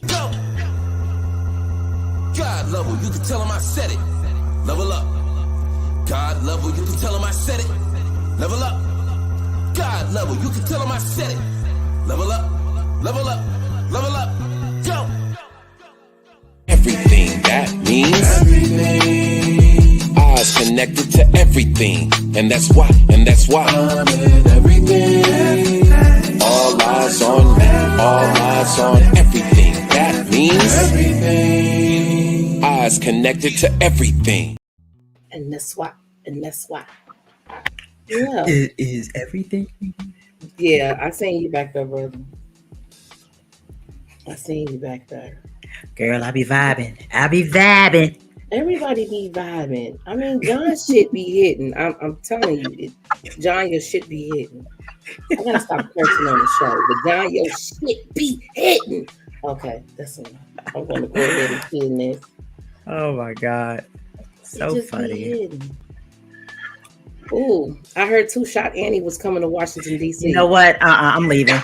Go. God level, you can tell him I said it. Level up. God level, you can tell him I said it. Level up. God level, you can tell him I said it. Level up. Level up. Level up. Go. Everything that means everything. Eyes connected to everything, and that's why. I'm in everything. All eyes on me. All eyes on everything. That means everything. Eyes connected to everything. And that's why. Yeah. It is everything. Yeah, I seen you back there, brother. I seen you back there. Girl, I be vibing. Everybody be vibing. I mean, John shit be hitting. I'm telling you, John, your shit be hitting. I gotta stop cursing on the show, but John, your shit be hitting. Okay, that's enough. I'm gonna go ahead and kill this. Oh my God. So funny. Ooh, I heard Two Shot Annie was coming to Washington, D.C. You know what? I'm leaving.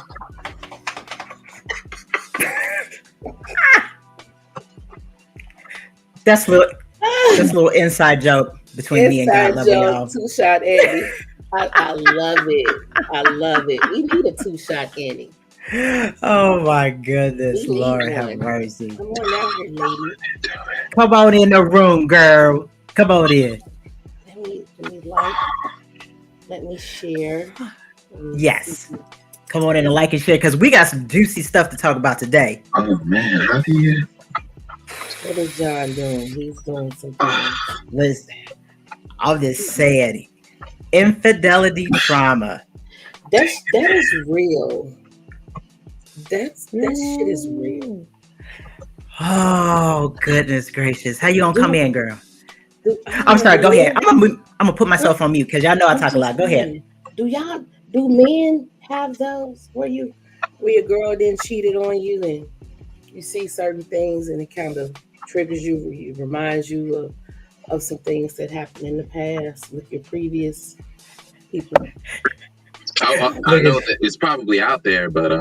That's a little inside joke between me and God Level, y'all. Two Shot Annie. I love it. We need a Two Shot Annie. Oh my goodness, Lord have mercy. Come on down here, lady. Come on in the room, girl. Come on in. Let me share. Yes. Come on in and like and share because we got some juicy stuff to talk about today. Oh man, how do you? What is John doing? He's doing something. Listen, I'm just saying, infidelity trauma. That is real. That shit is real. Oh goodness gracious! How you gonna come in, girl? I'm sorry. Go ahead. I'm gonna put myself on mute because y'all know I talk a lot. Go ahead. Do men have those where your girl then cheated on you and you see certain things and it kind of triggers you, it reminds you of some things that happened in the past with your previous people? I know that it's probably out there, but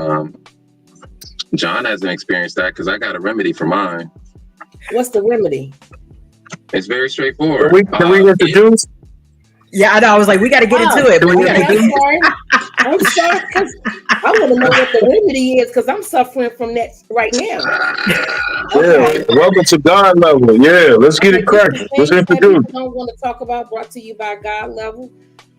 John hasn't experienced that because I got a remedy for mine. What's the remedy? It's very straightforward. Can we introduce? Yeah, I know. I was like, we got to get into it. But we gotta I'm sorry, because I want to know what the remedy is because I'm suffering from that right now. Yeah, welcome to God Level. Yeah, let's get it cracking. Let's introduce. Don't want to talk about, brought to you by God Level.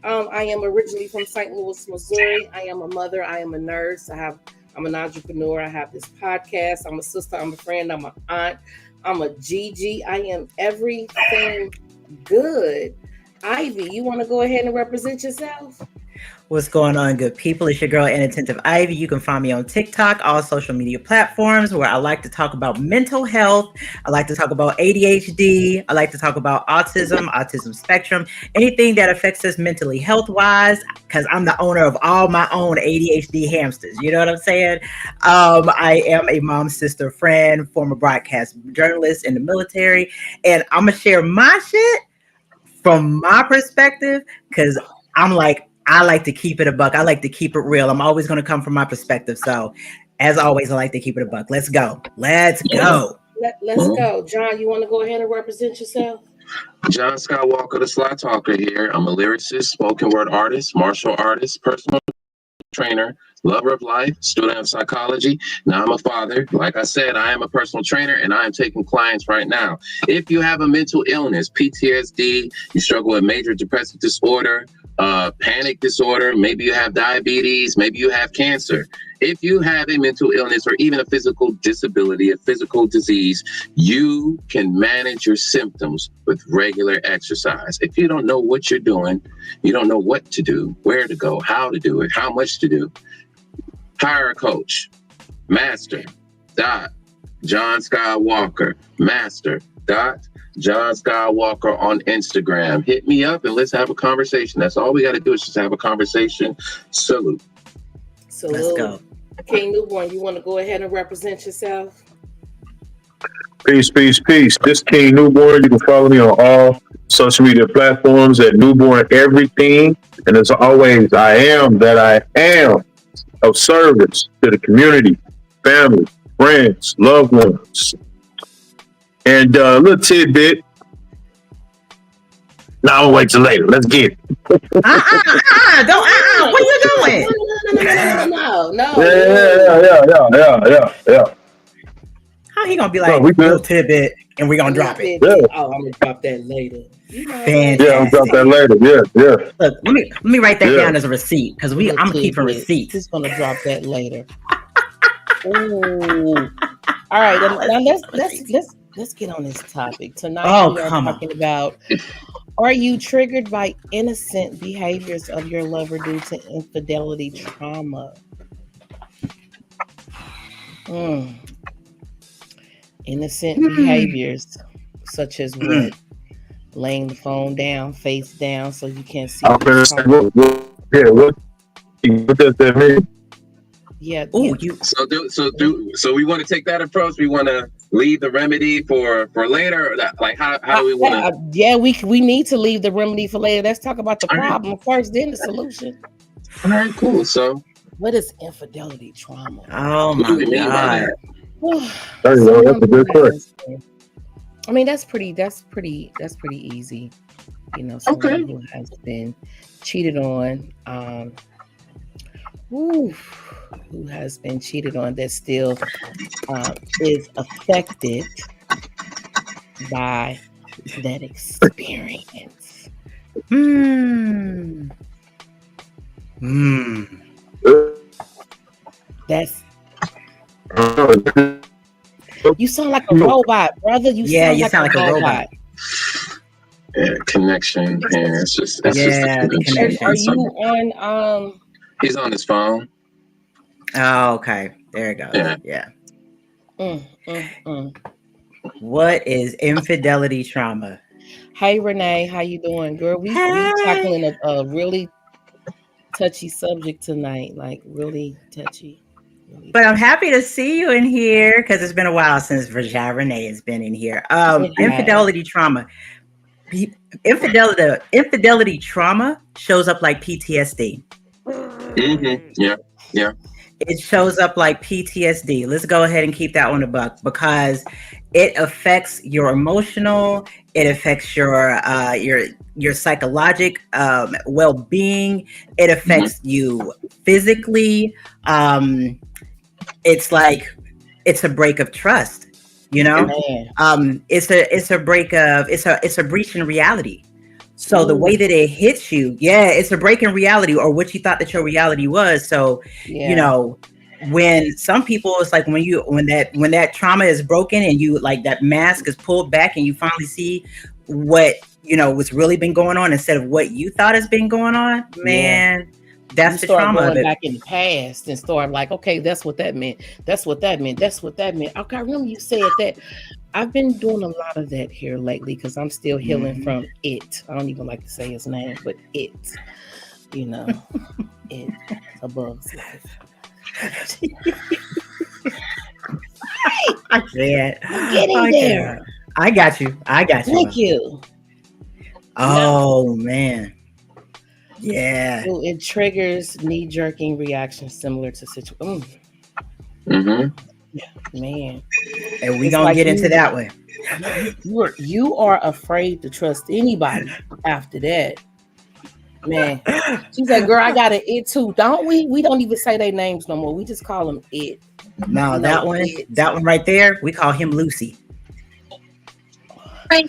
I am originally from St. Louis, Missouri. I am a mother. I am a nurse. I'm an entrepreneur. I have this podcast. I'm a sister. I'm a friend. I'm an aunt. I'm a Gigi. I am everything good. Ivy, you want to go ahead and represent yourself? What's going on, good people? It's your girl, Inattentive Ivy. You can find me on TikTok, all social media platforms, where I like to talk about mental health. I like to talk about ADHD. I like to talk about autism spectrum, anything that affects us mentally health-wise, because I'm the owner of all my own ADHD hamsters. You know what I'm saying? I am a mom, sister, friend, former broadcast journalist in the military, and I'm going to share my shit from my perspective, because I like to keep it a buck. I like to keep it real. I'm always going to come from my perspective. So, as always, I like to keep it a buck. Let's go. Let's go. Let's go. John, you want to go ahead and represent yourself? John Skywalker, the Sly Talker here. I'm a lyricist, spoken word artist, martial artist, personal trainer, lover of life, student of psychology. Now I'm a father. Like I said, I am a personal trainer and I am taking clients right now. If you have a mental illness, PTSD, you struggle with major depressive disorder, panic disorder, maybe you have diabetes, maybe you have cancer. If you have a mental illness or even a physical disability, a physical disease, you can manage your symptoms with regular exercise. If you don't know what you're doing, you don't know what to do, where to go, how to do it, how much to do, hire a coach. Master. John Skywalker. Master. John Skywalker on Instagram. Hit me up and let's have a conversation. That's all we got to do is just have a conversation. Salute. Let's go. King Newborn, you want to go ahead and represent yourself? Peace, peace, peace. This King Newborn. You can follow me on all social media platforms at Newborn Everything. And as always, I am that I am of service to the community, family, friends, loved ones. And a little tidbit. No, I'll wait till later. Let's get it. Don't. What are you doing? No. Yeah. How he gonna be like we little good. tidbit and we gonna drop it? Yeah. Oh, I'm gonna drop that later. Fantastic. Yeah, I'll drop that later. Yeah. Look, let me write that down as a receipt because I'm keeping receipts. He's gonna drop that later. Ooh. All right, now let's get on this topic tonight. We are talking about: are you triggered by innocent behaviors of your lover due to infidelity trauma? Innocent behaviors, such as what? Laying the phone down, face down, so you can't see. What does that mean? Yeah. So we want to take that approach. We want to leave the remedy for later. Or that, like how do we want to? We need to leave the remedy for later. Let's talk about the problem first, then the solution. All right, cool. So what is infidelity trauma? Oh my God. That's a good question. I mean, that's pretty easy. You know, someone who has been cheated on, who has been cheated on that still is affected by that experience. That's you sound like a robot, brother. You sound like a robot. Yeah, connection. Yeah, it's just the connection. Are you on He's on his phone. Oh, okay. There it goes. Yeah. What is infidelity trauma? Hey Renee, how you doing, girl? We tackling a really touchy subject tonight, like really touchy. But I'm happy to see you in here because it's been a while since Virginia Renee has been in here. Infidelity trauma. Infidelity trauma shows up like PTSD. Yeah. It shows up like PTSD. Let's go ahead and keep that one a buck because it affects your emotional, it affects your psychological well-being, it affects you physically. It's like it's a break of trust, you know. It's a breach in reality. So the way that it hits you, it's a break in reality or what you thought that your reality was. So, you know, when some people, it's like when that trauma is broken and you like that mask is pulled back and you finally see what, you know, what's really been going on instead of what you thought has been going on, man. That's the trauma of it. Back in the past and start like, okay, that's what that meant. That's what that meant. Okay, I remember you said that. I've been doing a lot of that here lately because I'm still healing from it. I don't even like to say his name, but it, you know, it above life. I'm getting there. I got you. Thank you. Oh man. Yeah. So it triggers knee-jerking reactions similar to situation. Yeah, man. And we gonna get into that one. You are afraid to trust anybody after that. Man. She's like, girl, I got an it too. Don't we? We don't even say their names no more. We just call them it. No, that one right there, we call him Lucy.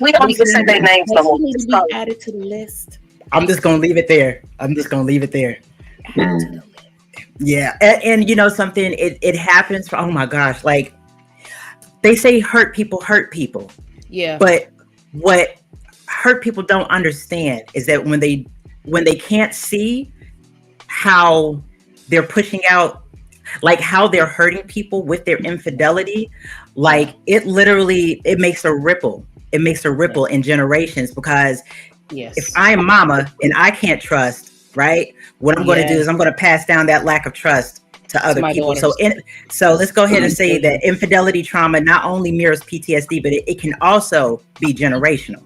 We don't even say their names no more. Need to be added to the list. I'm just gonna leave it there. Yeah, and you know something, it happens. Oh my gosh, like they say, hurt people. Yeah. But what hurt people don't understand is that when they can't see how they're pushing out, like how they're hurting people with their infidelity, like it makes a ripple. It makes a ripple in generations because if I'm mama and I can't trust, right? What I'm going to do is I'm going to pass down that lack of trust to other people. So let's go ahead and say that infidelity trauma not only mirrors PTSD, but it can also be generational.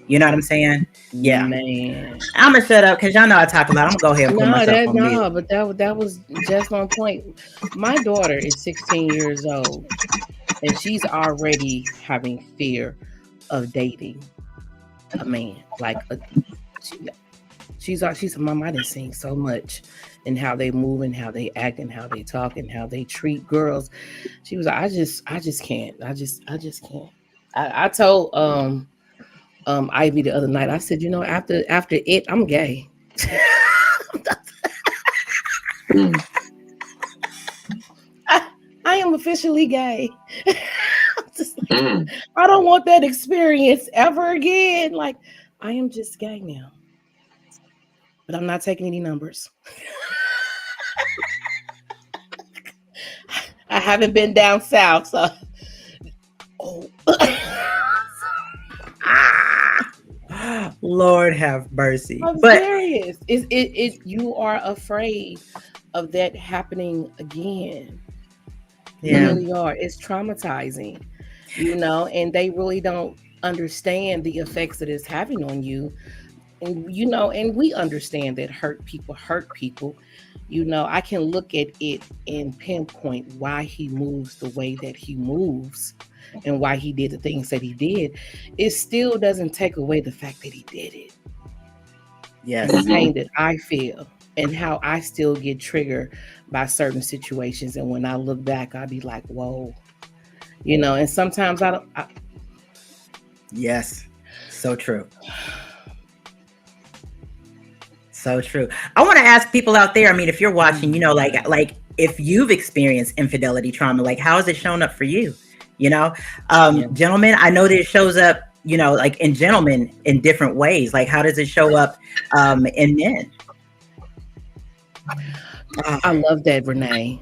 You know what I'm saying? Yeah. Man. I'm gonna shut up because y'all know I talk a lot. I'm gonna go ahead and put myself on mute. But that was just on point. My daughter is 16 years old, and she's already having fear of dating a man. Like she said, Mom, I done seen so much in how they move and how they act and how they talk and how they treat girls. She was like, I just can't. I just can't. I told Ivy the other night, I said, after it, I'm gay. I am officially gay. I don't want that experience ever again. Like, I am just gay now. But I'm not taking any numbers. I haven't been down south, so Lord have mercy. I'm serious. You are afraid of that happening again. Yeah. You really are. It's traumatizing, and they really don't understand the effects that it's having on you. And and we understand that hurt people. I can look at it and pinpoint why he moves the way that he moves and why he did the things that he did. It still doesn't take away the fact that he did it. Yes. The pain that I feel and how I still get triggered by certain situations. And when I look back, I'll be like, whoa, and sometimes I don't. Yes. So true. So true. I want to ask people out there, I mean, if you're watching, like if you've experienced infidelity trauma, like how has it shown up for you? Gentlemen, I know that it shows up, like in gentlemen in different ways. Like how does it show up in men? I love that, Renee.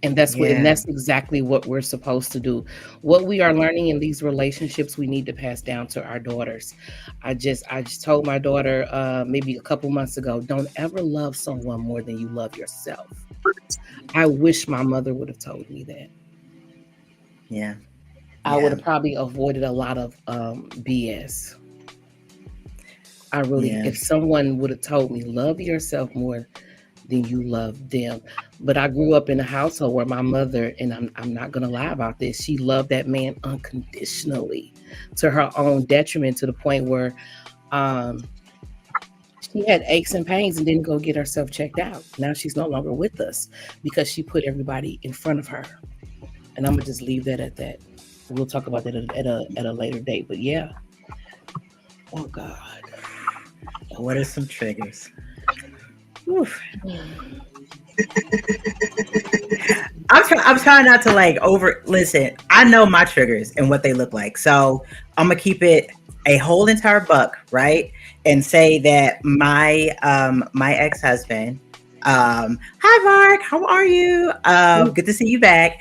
And that's what, and that's exactly what we're supposed to do. What we are learning in these relationships, we need to pass down to our daughters. I just told my daughter maybe a couple months ago, don't ever love someone more than you love yourself. I wish my mother would have told me that. Yeah. I would have probably avoided a lot of BS. I really, if someone would have told me, love yourself more than you love them. But I grew up in a household where my mother, and I'm not going to lie about this, she loved that man unconditionally to her own detriment, to the point where she had aches and pains and didn't go get herself checked out. Now she's no longer with us because she put everybody in front of her. And I'm going to just leave that at that. We'll talk about that at a later date. But yeah. Oh, God. What are some triggers? I'm trying not to listen. I know my triggers and what they look like. So I'm going to keep it a whole entire buck, right? And say that my ex-husband, hi Mark, how are you? Good to see you back.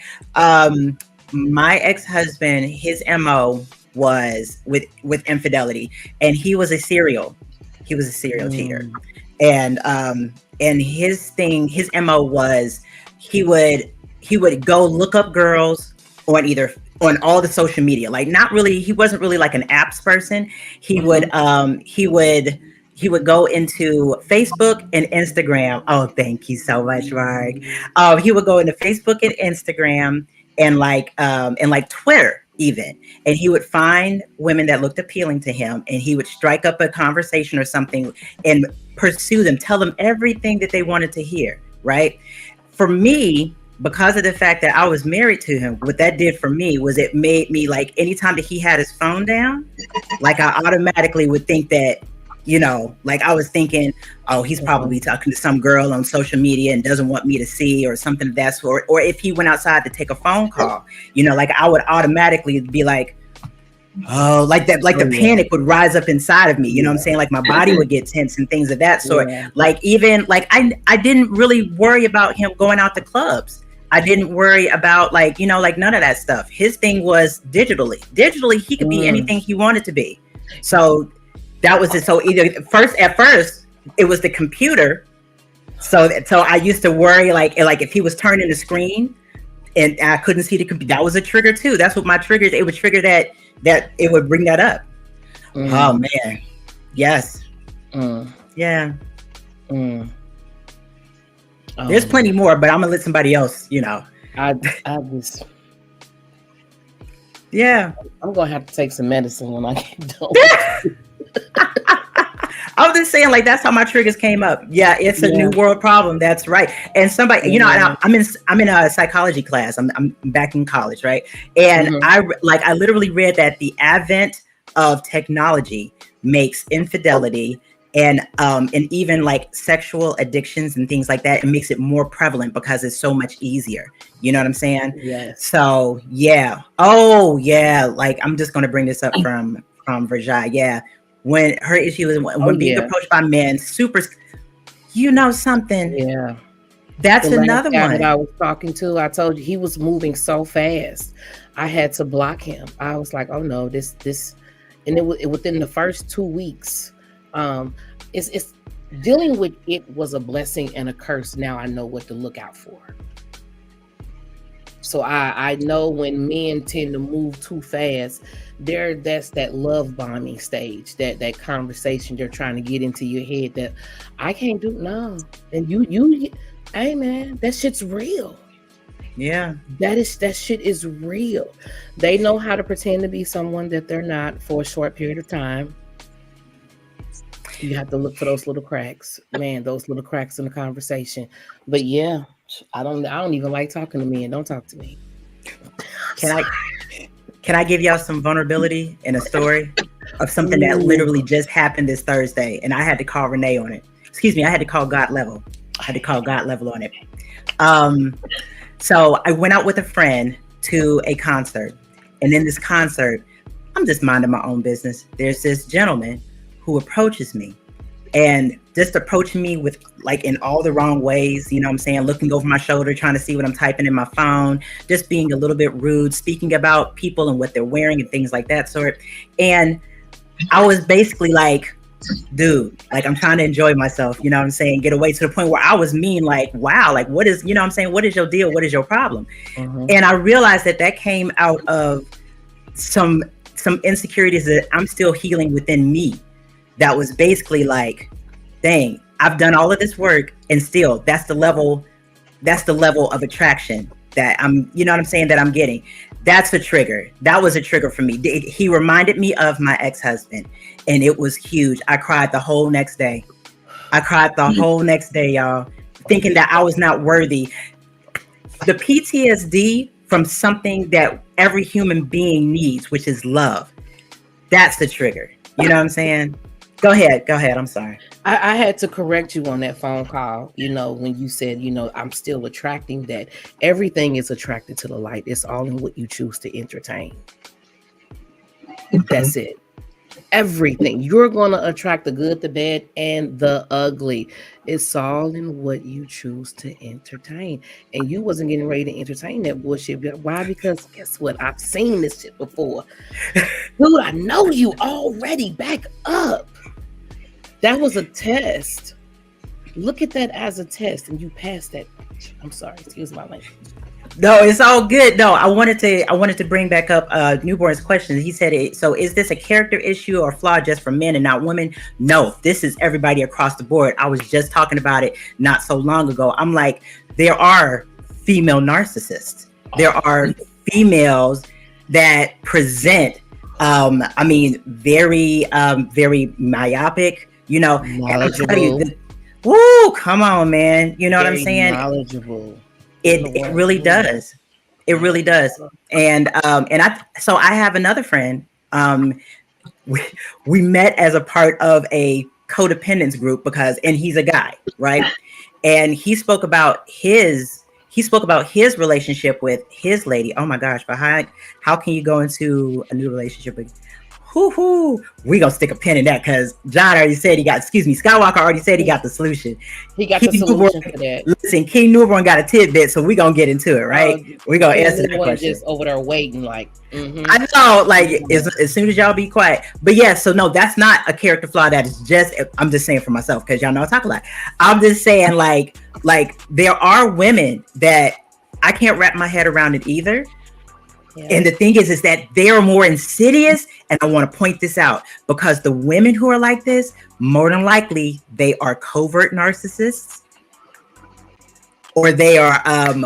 My ex-husband, his MO was with infidelity, and he was a serial cheater. And his MO was he would go look up girls on all the social media. Like he wasn't really like an apps person. He would go into Facebook and Instagram. Oh, thank you so much, Mark. He would go into Facebook and Instagram and like Twitter even, and he would find women that looked appealing to him, and he would strike up a conversation or something and pursue them, tell them everything that they wanted to hear, right? For me, because of the fact that I was married to him, what that did for me was it made me, like, anytime that he had his phone down, like I automatically would think that, like I was thinking, oh, he's probably talking to some girl on social media and doesn't want me to see, or something of that sort. Or if he went outside to take a phone call, like I would automatically be like, oh, like that, like the panic would rise up inside of me. You know what I'm saying? Like my body would get tense and things of that sort. Like even like I didn't really worry about him going out to clubs. I didn't worry about like none of that stuff. His thing was digitally he could be anything he wanted to be. So that was it. So at first it was the computer. So I used to worry like if he was turning the screen and I couldn't see the computer, that was a trigger too. That's what my triggers. It would trigger that that it would bring that up. Mm. Oh man, yes, yeah. There's plenty more, but I'm gonna let somebody else. I just. Yeah, I'm gonna have to take some medicine when I get done. I was just saying, like, that's how my triggers came up. Yeah, it's a new world problem. That's right. And somebody, I'm in a psychology class. I'm back in college, right? And I literally read that the advent of technology makes infidelity and even like sexual addictions and things like that. It makes it more prevalent because it's so much easier. You know what I'm saying? Yes. So yeah. Oh yeah. Like I'm just gonna bring this up from Virginia. Yeah. When her issue is when being approached by men, something. Yeah. That's another one that I was talking to. I told you he was moving so fast. I had to block him. I was like, oh no, this, and it within the first 2 weeks. It's dealing with it was a blessing and a curse. Now I know what to look out for. So I know when men tend to move too fast, that's that love bombing stage, that conversation they're trying to get into your head that I can't do no. And you hey man, that shit's real. Yeah. That shit is real. They know how to pretend to be someone that they're not for a short period of time. You have to look for those little cracks, man, those little cracks in the conversation. But yeah, I don't even like talking to men. Don't talk to me. Can I give y'all some vulnerability in a story of something that literally just happened this Thursday, and I had to call Renee on it. Excuse me, I had to call God Level. On it. So I went out with a friend to a concert, and in this concert, I'm just minding my own business. There's this gentleman who approaches me and just approaching me with like in all the wrong ways, you know what I'm saying? Looking over my shoulder, trying to see what I'm typing in my phone, just being a little bit rude, speaking about people and what they're wearing and things like that sort. And I was basically like, dude, like I'm trying to enjoy myself, you know what I'm saying? Get away, to the point where I was mean, like, wow, like what is, you know what I'm saying? What is your deal? What is your problem? And I realized that came out of some insecurities that I'm still healing within me. That was basically like, dang, I've done all of this work and still that's the level of attraction that I'm, you know what I'm saying, that I'm getting. That's a trigger. That was a trigger for me. He reminded me of my ex-husband and it was huge. I cried the whole next day. Y'all, thinking that I was not worthy. The PTSD from something that every human being needs, which is love. That's the trigger. You know what I'm saying? Go ahead. I'm sorry. I had to correct you on that phone call, when you said, I'm still attracting that. Everything is attracted to the light. It's all in what you choose to entertain. That's it. Everything. You're going to attract the good, the bad, and the ugly. It's all in what you choose to entertain. And you wasn't getting ready to entertain that bullshit. Why? Because guess what? I've seen this shit before. Dude, I know you already. Back up. That was a test. Look at that as a test, and you passed that. I'm sorry, excuse my language. No, it's all good. No, I wanted to bring back up Newborn's question. He said, so is this a character issue or flaw just for men and not women? No, this is everybody across the board. I was just talking about it not so long ago. I'm like, there are female narcissists. There are females that present, very, very myopic, and I tell you, woo, come on, man. You know what I'm saying? Knowledgeable. It really does. It really does. And I have another friend. We met as a part of a codependence group and he's a guy, right? And he spoke about his relationship with his lady. Oh my gosh, but how can you go into a new relationship with we gonna stick a pin in that because John already said Skywalker already said he got the solution. He got the solution for that. Listen, King Newborn got a tidbit, so we gonna get into it, right? We gonna answer that question. Just over there waiting, like I know, like as soon as y'all be quiet. But yeah, so no, that's not a character flaw. That is just, I'm just saying for myself because y'all know I talk a lot. I'm just saying like there are women that I can't wrap my head around it either. Yeah. And the thing is that they are more insidious. And I want to point this out because the women who are like this, more than likely, they are covert narcissists. Or they are,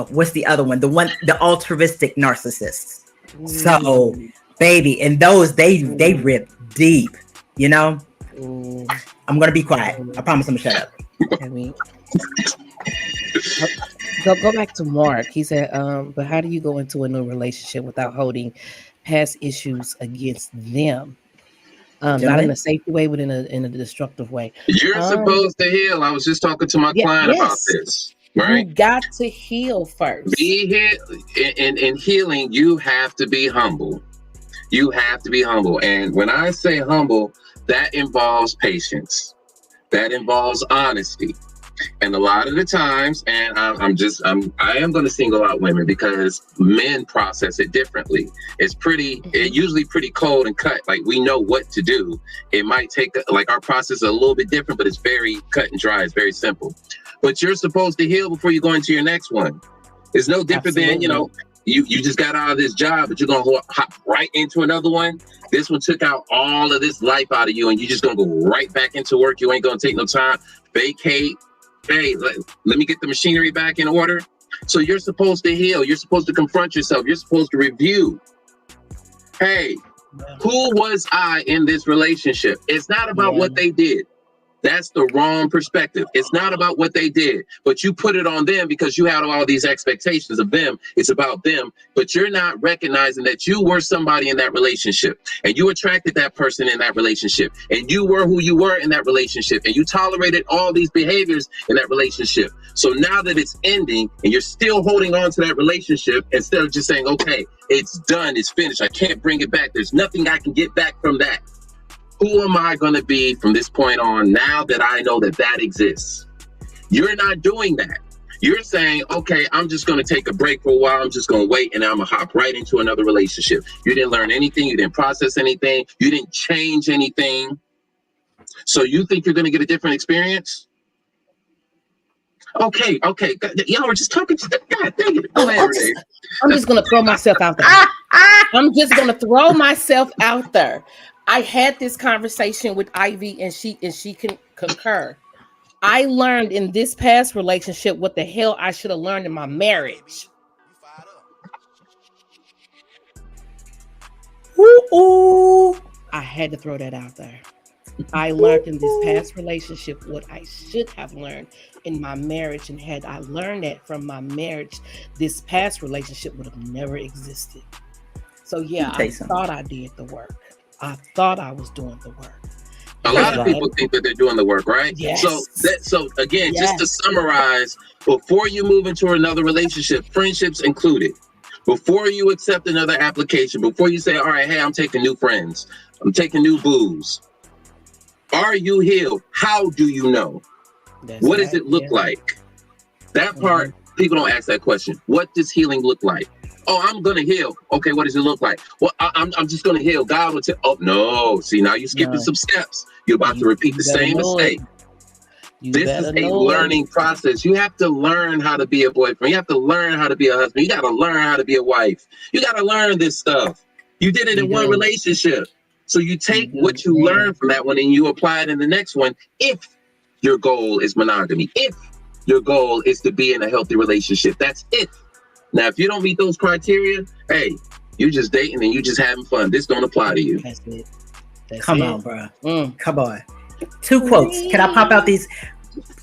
what's the other one? The altruistic narcissists. So, baby, and those, they rip deep, you know? I'm going to be quiet. I promise I'm going to shut up. I mean, go back to Mark. He said, but how do you go into a new relationship without holding past issues against them? Not in a safety way, but in a destructive way. You're supposed to heal. I was just talking to my client about this. Right? You got to heal first. Be healed. In healing, you have to be humble. You have to be humble. And when I say humble, that involves patience. That involves honesty. And a lot of the times, and I am going to single out women because men process it differently. It's usually pretty cold and cut. Like, we know what to do. It might take, like, our process is a little bit different, but it's very cut and dry. It's very simple. But you're supposed to heal before you go into your next one. It's no different than, you just got out of this job, but you're going to hop right into another one. This one took out all of this life out of you, and you're just going to go right back into work. You ain't going to take no time, vacate. Hey, let me get the machinery back in order. So you're supposed to heal. You're supposed to confront yourself. You're supposed to review. Hey, who was I in this relationship? It's not about what they did. That's the wrong perspective. It's not about what they did, but you put it on them because you had all these expectations of them. It's about them, but you're not recognizing that you were somebody in that relationship and you attracted that person in that relationship and you were who you were in that relationship and you tolerated all these behaviors in that relationship. So now that it's ending and you're still holding on to that relationship instead of just saying, okay, it's done, it's finished, I can't bring it back. There's nothing I can get back from that. Who am I going to be from this point on now that I know that that exists? You're not doing that. You're saying, okay, I'm just going to take a break for a while. I'm just going to wait and I'm going to hop right into another relationship. You didn't learn anything. You didn't process anything. You didn't change anything. So you think you're going to get a different experience? Okay. Y'all were just talking. God dang it. I'm just going to throw myself out there. I'm just going to throw myself out there. I had this conversation with Ivy and she can concur. I learned in this past relationship what the hell I should have learned in my marriage. Ooh. I had to throw that out there. I learned in this past relationship what I should have learned in my marriage, and had I learned that from my marriage, this past relationship would have never existed. So yeah, I thought I did the work. I thought I was doing the work. A lot of people think that they're doing the work, right? Yes. So again, just to summarize, before you move into another relationship, friendships included, before you accept another application, before you say, all right, hey, I'm taking new friends, I'm taking new booze, are you healed? How do you know? What does it look like? That part, people don't ask that question. What does healing look like? Oh, I'm going to heal. Okay, what does it look like? Well, I'm just going to heal. God will tell. Oh, no. See, now you're skipping some steps. You're about to repeat the same mistake. This is a learning process. You have to learn how to be a boyfriend. You have to learn how to be a husband. You got to learn how to be a wife. You got to learn this stuff. You did it in one relationship. So you take what you learn from that one and you apply it in the next one if your goal is monogamy, if your goal is to be in a healthy relationship. That's it. Now, if you don't meet those criteria, hey, you're just dating and you just having fun. This don't apply to you. That's it. Come on, bro. Come on. 2 quotes. Can I pop out these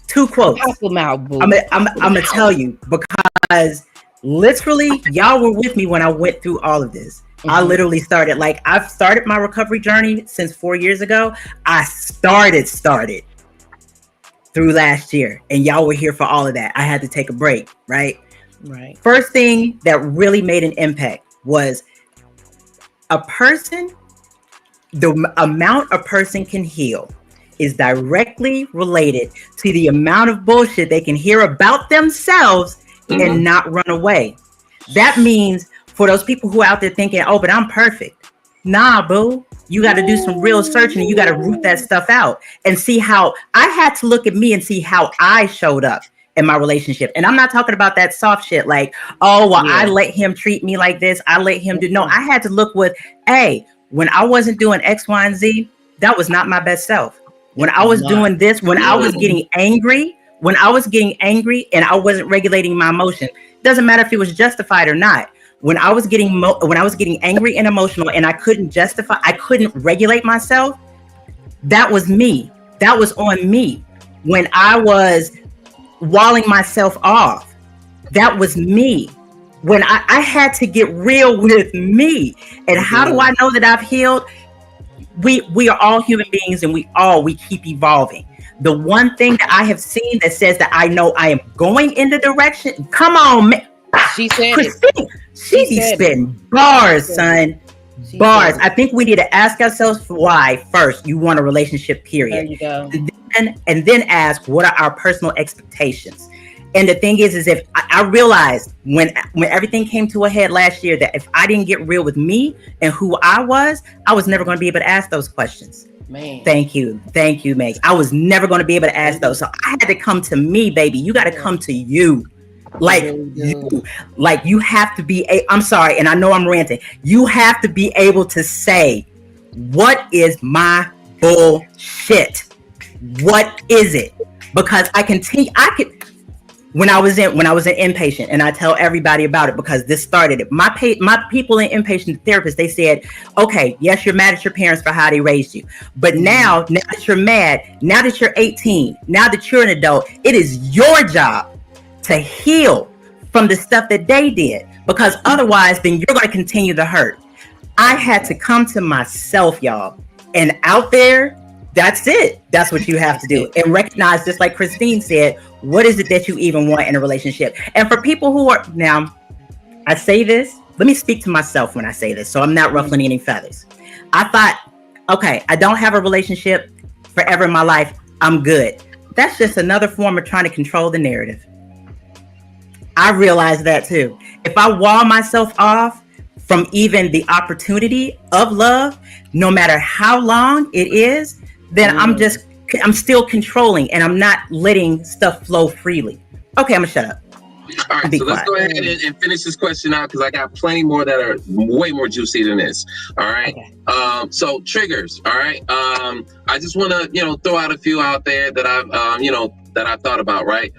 2 quotes? Pop them out, boo. I'm gonna tell you because literally, y'all were with me when I went through all of this. I literally started, I've started my recovery journey since 4 years ago. I started through last year, and y'all were here for all of that. I had to take a break, right? Right. First thing that really made an impact was a person, the amount a person can heal is directly related to the amount of bullshit they can hear about themselves and not run away. That means for those people who are out there thinking, oh, but I'm perfect. Nah, boo. You got to do some real searching and you got to root that stuff out and see how I had to look at me and see how I showed up in my relationship. And I'm not talking about that soft shit like, oh, well, I let him treat me like this. I let him do. No, I had to look with, hey, when I wasn't doing X, Y, and Z, that was not my best self. When I was doing this, when I was getting angry and I wasn't regulating my emotion, doesn't matter if it was justified or not. When I was getting angry and emotional and I couldn't regulate myself, that was me. That was on me. When I was walling myself off, that was me. When I had to get real with me. And how do I know that I've healed? We are all human beings, and we keep evolving. The one thing that I have seen that says that I know I am going in the direction. Come on, man. She said Christine, it. She be spitting bars, son. Bars. I think we need to ask ourselves why first you want a relationship, period. There you go. And then ask, what are our personal expectations? And the thing is if I realized when everything came to a head last year that if I didn't get real with me and who I was never going to be able to ask those questions. Man. Thank you, Meg. I was never going to be able to ask those. So I had to come to me, baby. You got to come to you. You have to be I'm sorry, and I know I'm ranting. You have to be able to say, what is my bullshit? What is it? Because when I was in inpatient, and I tell everybody about it because this started it. My people in inpatient therapist, they said, okay, yes, you're mad at your parents for how they raised you, but now that you're mad, now that you're 18, now that you're an adult, it is your job to heal from the stuff that they did, because otherwise then you're going to continue to hurt. I had to come to myself, y'all, and out there, that's it. That's what you have to do, and recognize, just like Christine said, what is it that you even want in a relationship? And for people who are, now I say this, let me speak to myself when I say this, so I'm not ruffling any feathers. I thought, okay, I don't have a relationship forever in my life, I'm good. That's just another form of trying to control the narrative. I realized that too. If I wall myself off from even the opportunity of love, no matter how long it is, then I'm still controlling, and I'm not letting stuff flow freely. Okay, I'm gonna shut up. All right, so let's go ahead and finish this question out, because I got plenty more that are way more juicy than this. All right. Okay. So triggers. All right. I just want to throw out a few out there that I've that I've thought about. Right.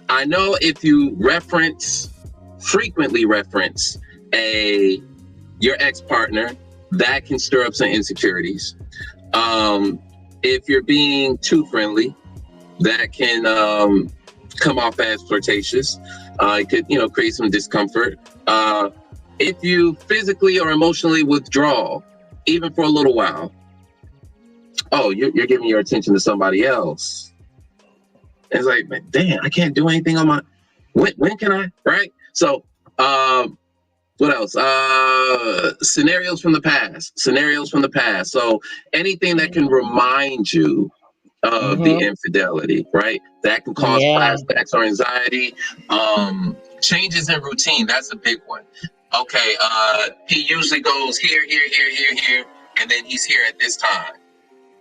I know if you frequently reference your ex-partner, that can stir up some insecurities. If you're being too friendly, that can come off as flirtatious. It could create some discomfort. If you physically or emotionally withdraw, even for a little while, you're giving your attention to somebody else. It's like, damn, I can't do anything on my. When can I? Right. So, what else? Scenarios from the past. So anything that can remind you of the infidelity, right? That can cause flashbacks or anxiety. Changes in routine. That's a big one. Okay. He usually goes here, and then he's here at this time.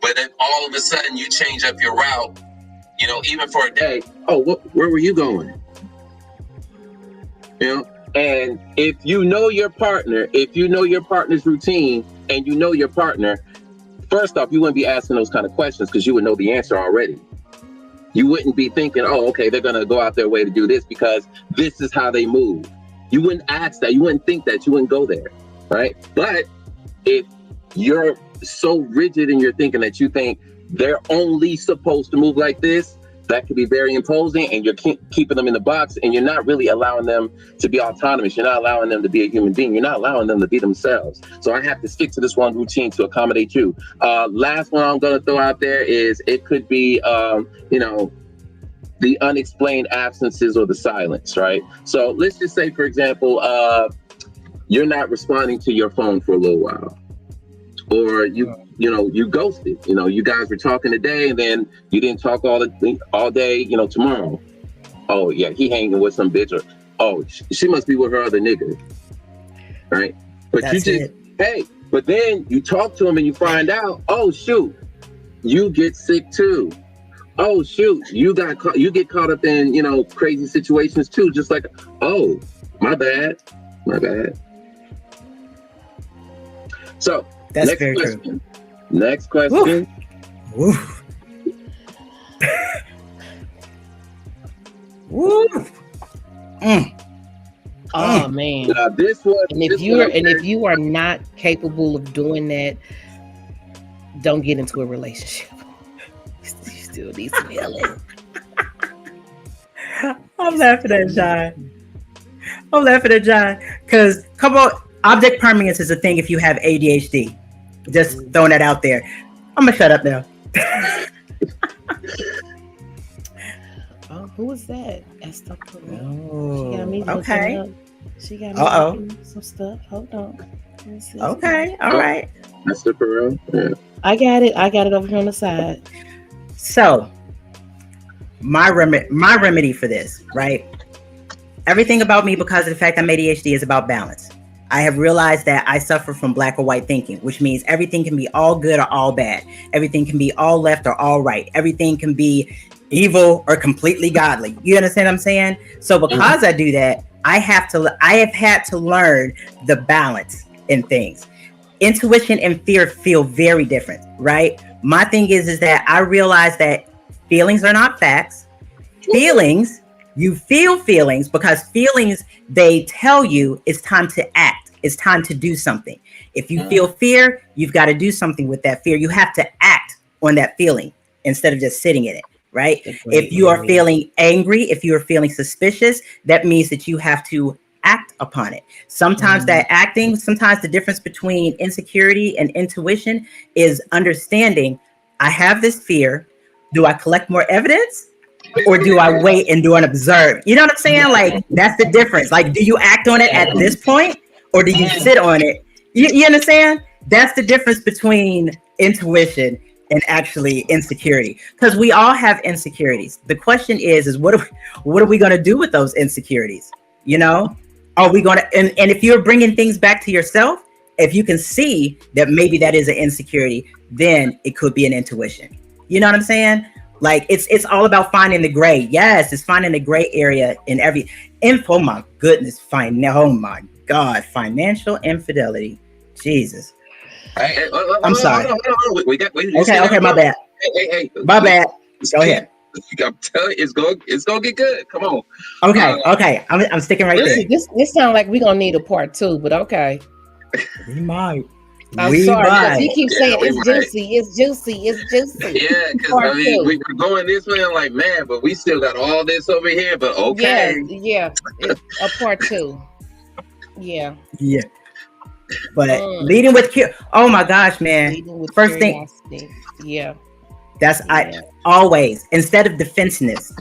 But then all of a sudden you change up your route. Even for a day. Oh, where were you going? And if you know your partner, if you know your partner's routine, and you know your partner, first off, you wouldn't be asking those kind of questions because you would know the answer already. You wouldn't be thinking, oh, okay, they're going to go out their way to do this because this is how they move. You wouldn't ask that. You wouldn't think that. You wouldn't go there, right? But if you're so rigid in your thinking that you think they're only supposed to move like this, that could be very imposing, and you're keeping them in the box, and you're not really allowing them to be autonomous. You're not allowing them to be a human being. You're not allowing them to be themselves. So I have to stick to this one routine to accommodate you. Last one I'm going to throw out there is it could be, the unexplained absences or the silence, right? So let's just say, for example, you're not responding to your phone for a little while, or you ghosted. You guys were talking today, and then you didn't talk all day. Tomorrow, oh yeah, he hanging with some bitch, or oh, she must be with her other nigga, right? But but then you talk to him and you find out, oh shoot, you get sick too. oh shoot, you get caught up in, crazy situations too, just like, oh, my bad. So That's next very question. true. Next question. Woo. Woo. Oh man. Now this one, And if you are not capable of doing that, don't get into a relationship. You still need some healing. I'm laughing at John. Because, come on, object permanence is a thing if you have ADHD. Just throwing that out there. I'm going to shut up now. Oh, who was that? Esther. Oh, She got me okay. looking up. She got me looking up some stuff. Hold on. Okay, all right. Mr. Perot. Yeah. I got it over here on the side. So, my remedy for this, right? Everything about me, because of the fact I'm ADHD, is about balance. I have realized that I suffer from black or white thinking, which means everything can be all good or all bad. Everything can be all left or all right. Everything can be evil or completely godly. You understand what I'm saying? So because I do that, I have had to learn the balance in things. Intuition and fear feel very different, right? My thing is that I realize that feelings are not facts. Feelings, you feel feelings because feelings, they tell you it's time to act. It's time to do something. If you feel fear, you've got to do something with that fear. You have to act on that feeling instead of just sitting in it, right? If you are feeling angry, if you are feeling suspicious, that means that you have to act upon it. Sometimes that acting, sometimes the difference between insecurity and intuition is understanding, I have this fear. Do I collect more evidence? Or do I wait and do an observe? You know what I'm saying? Like, that's the difference. Like, do you act on it at this point? Or do you sit on it? You understand? That's the difference between intuition and actually insecurity. Because we all have insecurities. The question is what are we going to do with those insecurities? You know? Are we going to, and if you're bringing things back to yourself, if you can see that maybe that is an insecurity, then it could be an intuition. You know what I'm saying? Like, it's all about finding the gray. Yes, it's finding the gray area in every info. Oh my goodness, oh my God, financial infidelity. Jesus. I'm sorry. Hold on. Okay, my bad. Hey. My bad. Go ahead. I'm telling you, it's gonna get good. Come on. Okay. I'm sticking right there. This sounds like we're gonna need a part 2, but okay. We might. I'm sorry, because he keeps saying it's juicy. Yeah, because I mean, we were going this way. I'm like, man, but we still got all this over here. But okay, yeah, it's a part 2. Yeah. But leading with oh my gosh, man! First curiosity. thing, yeah, that's I always instead of defensiveness.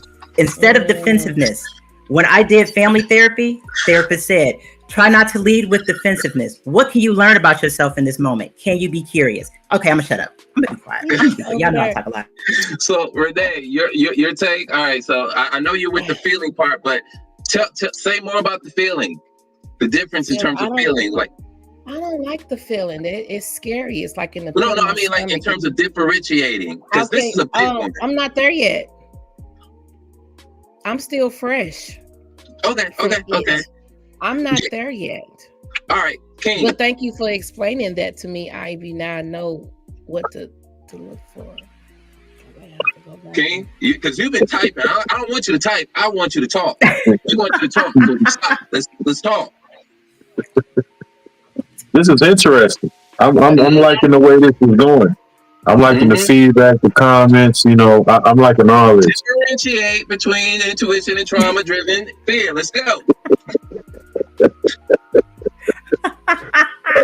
When I did family therapy, therapist said, try not to lead with defensiveness. What can you learn about yourself in this moment? Can you be curious? Okay, I'm gonna shut up. I'm gonna be quiet. Y'all know I talk a lot. So Renee, your take. All right. So I know you're with the feeling part, but say more about the feeling. The difference in terms of feeling, like. I don't like the feeling. It's scary. It's like in the no. I mean, like in terms of differentiating, because this is a big one. I'm not there yet. I'm still fresh. Okay. I'm not there yet. All right, King. But thank you for explaining that to me, Ivy. Now I know what to look for. King, because you've been typing. I don't want you to type. I want you to talk. We want you to talk. So stop. Let's talk. This is interesting. I'm liking the way this is going. I'm liking the feedback, the comments. You know, I'm liking all this. Differentiate between intuition and trauma-driven fear. Let's go.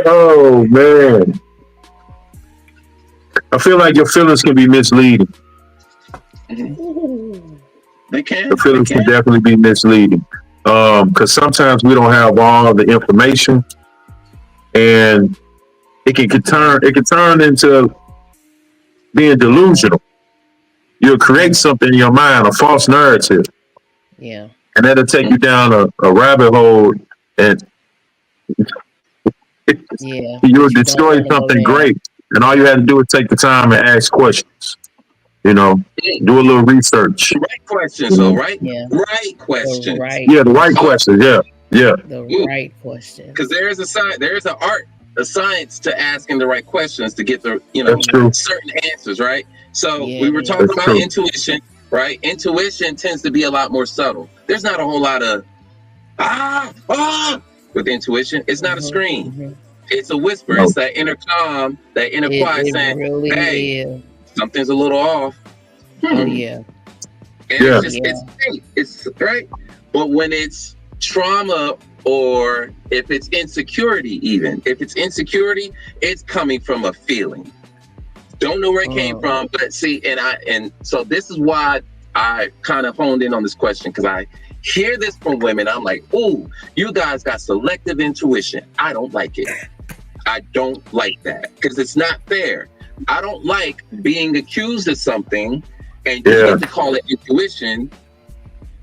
Oh man, I feel like your feelings can be misleading. They can. The feelings can definitely be misleading because sometimes we don't have all the information, and it can turn into being delusional. You'll create something in your mind, a false narrative. Yeah. And that'll take you down a rabbit hole, and you'll destroy something great. And all you had to do is take the time and ask questions. Do a little research. Right questions, though, right? Yeah. Right questions. The right questions. Yeah. The right question. Because there is an art, a science to asking the right questions to get the, That's true. certain answers, right? So Yeah, we were talking That's about true. intuition, right? Intuition tends to be a lot more subtle. There's not a whole lot of with intuition. It's not a scream. It's a whisper. No. It's that inner calm, that inner quiet saying, really "Hey, is. something's a little off." Oh yeah. And Yeah. it's right. But when it's trauma, or if it's insecurity, even if it's insecurity, it's coming from a feeling. Don't know where it came from, but see, and so this is why I kind of honed in on this question, because I hear this from women. I'm like, "Ooh, you guys got selective intuition." I don't like it. I don't like that, because it's not fair. I don't like being accused of something and you get to call it intuition,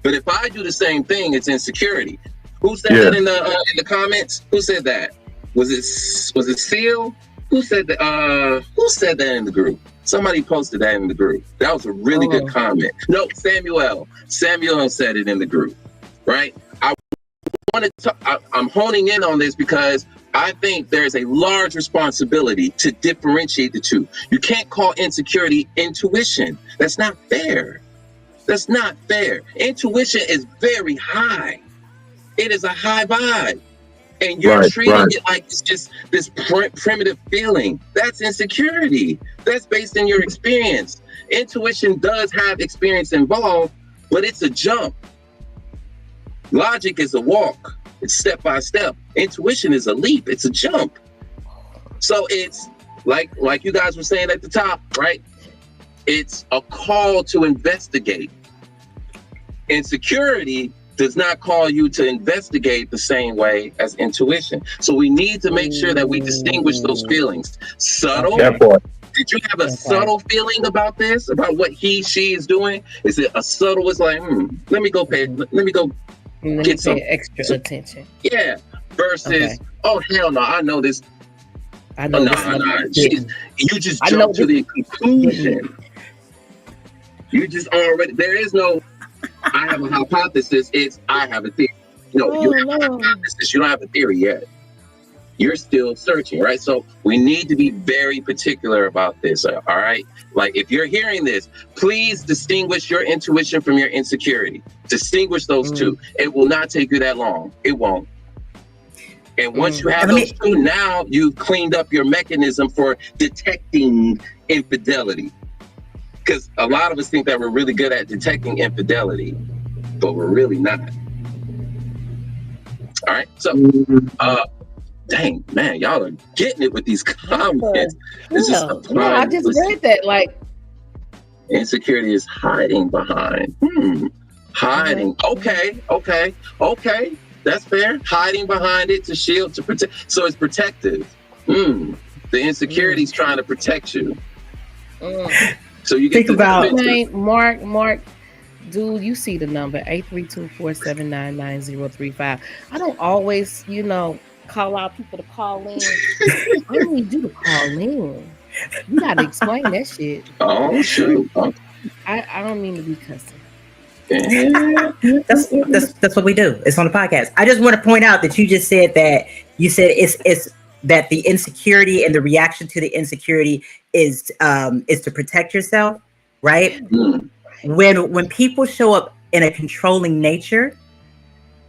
but if I do the same thing, it's insecurity. Who said that in the comments? Who said that? Was it Seal? Who said that? Who said that in the group? Somebody posted that in the group. That was a really good comment. No, Samuel. Samuel said it in the group, right? I'm honing in on this because I think there's a large responsibility to differentiate the two. You can't call insecurity intuition. That's not fair. That's not fair. Intuition is very high. It is a high vibe. And you're treating it like it's just this primitive feeling. That's insecurity. That's based in your experience. Intuition does have experience involved, but it's a jump. Logic is a walk. It's step by step. Intuition is a leap. It's a jump. So it's like you guys were saying at the top, right? It's a call to investigate. Insecurity does not call you to investigate the same way as intuition. So we need to make sure that we distinguish those feelings. Subtle. Did you have a subtle feeling about this? About what she is doing? Is it a subtle? It's like, let me go get some extra attention. Yeah. Versus, oh hell no, I know this. I know this. You just jumped to the conclusion. You just already. There is no. I have a hypothesis. It's I have a theory. No, you have a hypothesis. You don't have a theory yet. You're still searching, right? So we need to be very particular about this. All right. Like if you're hearing this, please distinguish your intuition from your insecurity. Distinguish those two. It will not take you that long. It won't. And once you have those two, now you've cleaned up your mechanism for detecting infidelity. Because a lot of us think that we're really good at detecting infidelity, but we're really not. All right. So, dang, man, y'all are getting it with these comments. I just read that. Like, insecurity is hiding behind. Hiding. Okay. That's fair. Hiding behind it to shield, to protect. So it's protective. The insecurity is trying to protect you. So you get think about Mark, dude. You see the number 832-479-9035. I don't always, call out people to call in. I don't need you to call in. You gotta explain that shit. Oh shoot! I don't mean to be cussing. That's what we do. It's on the podcast. I just want to point out that you just said that it's that the insecurity and the reaction to the insecurity is to protect yourself, right? When people show up in a controlling nature,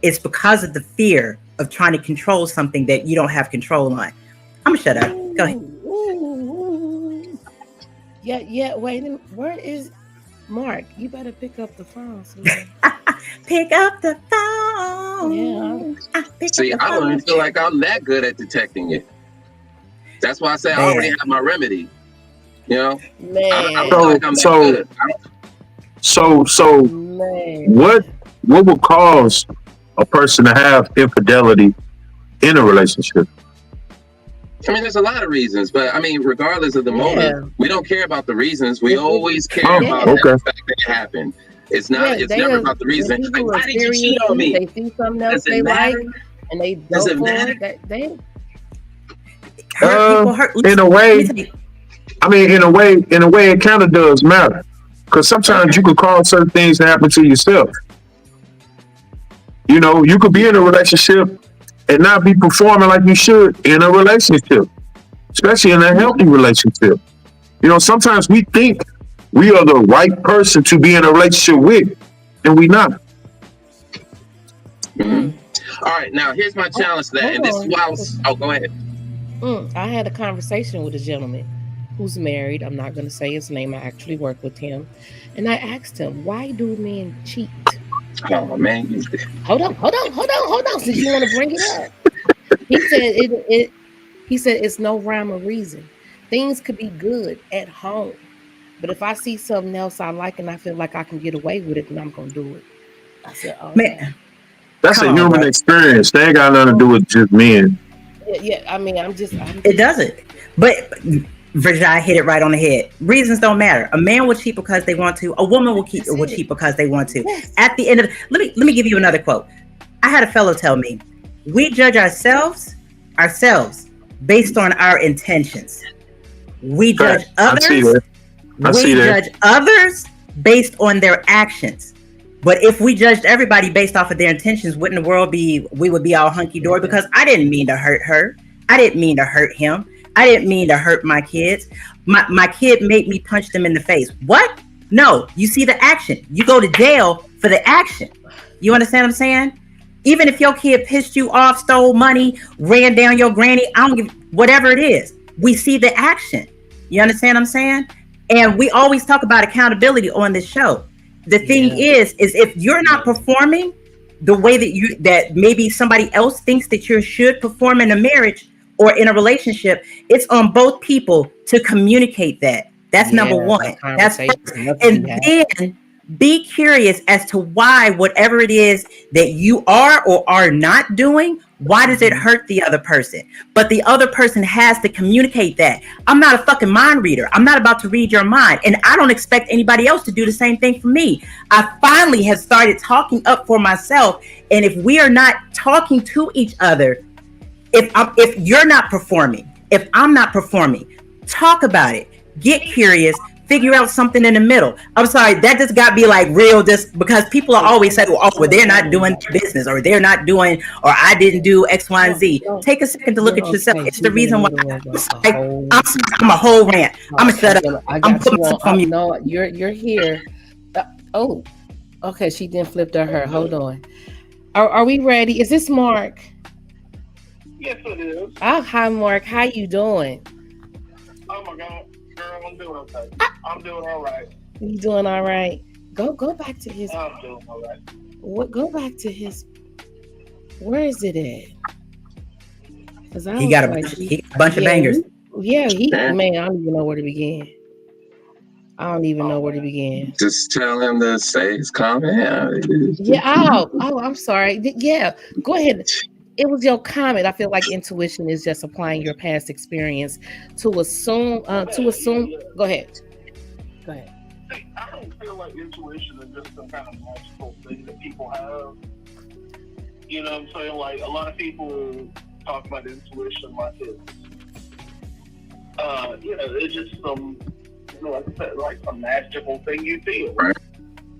it's because of the fear of trying to control something that you don't have control on. I'm gonna shut up. Go ahead. Yeah. Wait, where is Mark? You better pick up the phone. Pick up the phone. Yeah. See, I don't even feel like I'm that good at detecting it. That's why I say I already have my remedy. Man. I feel like I'm that good. So what would cause a person to have infidelity in a relationship? I mean, there's a lot of reasons, but I mean, regardless of the motive, we don't care about the reasons. We always care about the fact that it happened. It's not. It's never about the reason. Like, why did you cheat on me? They see something else they like, and they go for it. They in a way, I mean, in a way, it kind of does matter Because sometimes you could cause certain things to happen to yourself. You know, you could be in a relationship and not be performing like you should in a relationship, especially in a healthy relationship. You know, sometimes we think we are the right person to be in a relationship with, and we not. Mm-hmm. All right, now here's my challenge to that, and this is why I was. Oh, go ahead. I had a conversation with a gentleman who's married. I'm not going to say his name. I actually work with him, and I asked him, "Why do men cheat?" Oh man, hold on. Since you want to bring it up, he said He said it's no rhyme or reason. Things could be good at home, but if I see something else I like and I feel like I can get away with it, then I'm going to do it. I said, "Oh Man, that's a human experience. They ain't got nothing to do with just men. Yeah. I mean, it doesn't. But Virginia hit it right on the head. Reasons don't matter. A man will cheat because they want to. A woman will cheat because they want to. Yes. At the end of let me give you another quote. I had a fellow tell me, we judge ourselves based on our intentions. We judge others. We judge others based on their actions. But if we judged everybody based off of their intentions, wouldn't the world we would be all hunky-dory? Because I didn't mean to hurt her. I didn't mean to hurt him. I didn't mean to hurt my kids. My kid made me punch them in the face. What? No, you see the action. You go to jail for the action. You understand what I'm saying? Even if your kid pissed you off, stole money, ran down your granny, I don't give, whatever it is, we see the action. You understand what I'm saying? And we always talk about accountability on this show. The thing is if you're not performing the way that maybe somebody else thinks that you should perform in a marriage or in a relationship, it's on both people to communicate that. That's number one. That's and then be curious as to why whatever it is that you are or are not doing, why does it hurt the other person? But the other person has to communicate that. I'm not a fucking mind reader. I'm not about to read your mind. And I don't expect anybody else to do the same thing for me. I finally have started talking up for myself. And if we are not talking to each other, if you're not performing, if I'm not performing, talk about it. Get curious. Figure out something in the middle. I'm sorry, that just got me like real, just because people are always saying, well, they're not doing business, or they're not doing, or I didn't do X, Y, and Z. Take a second to look at yourself. It's the reason why I'm a whole rant. I'm gonna shut up. I'm putting stuff on you. No, you're here. Oh, okay. She didn't flip to her. Hold on. Are we ready? Is this Mark? Yes, it is. Oh, hi, Mark. How you doing? Oh my God. Girl, I'm doing okay. I'm doing all right. You doing all right? Go back to his. I'm doing all right. What? Go back to his. Where is it at? Because he got a bunch of bangers. Man, I don't even know where to begin. Just tell him to say his comment. I'm sorry. Yeah, go ahead. It was your comment. I feel like intuition is just applying your past experience to assume. Go ahead. See, I don't feel like intuition is just some kind of magical thing that people have. You know what I'm saying? Like, a lot of people talk about intuition like it's just some, like I said, like a magical thing you feel. Right.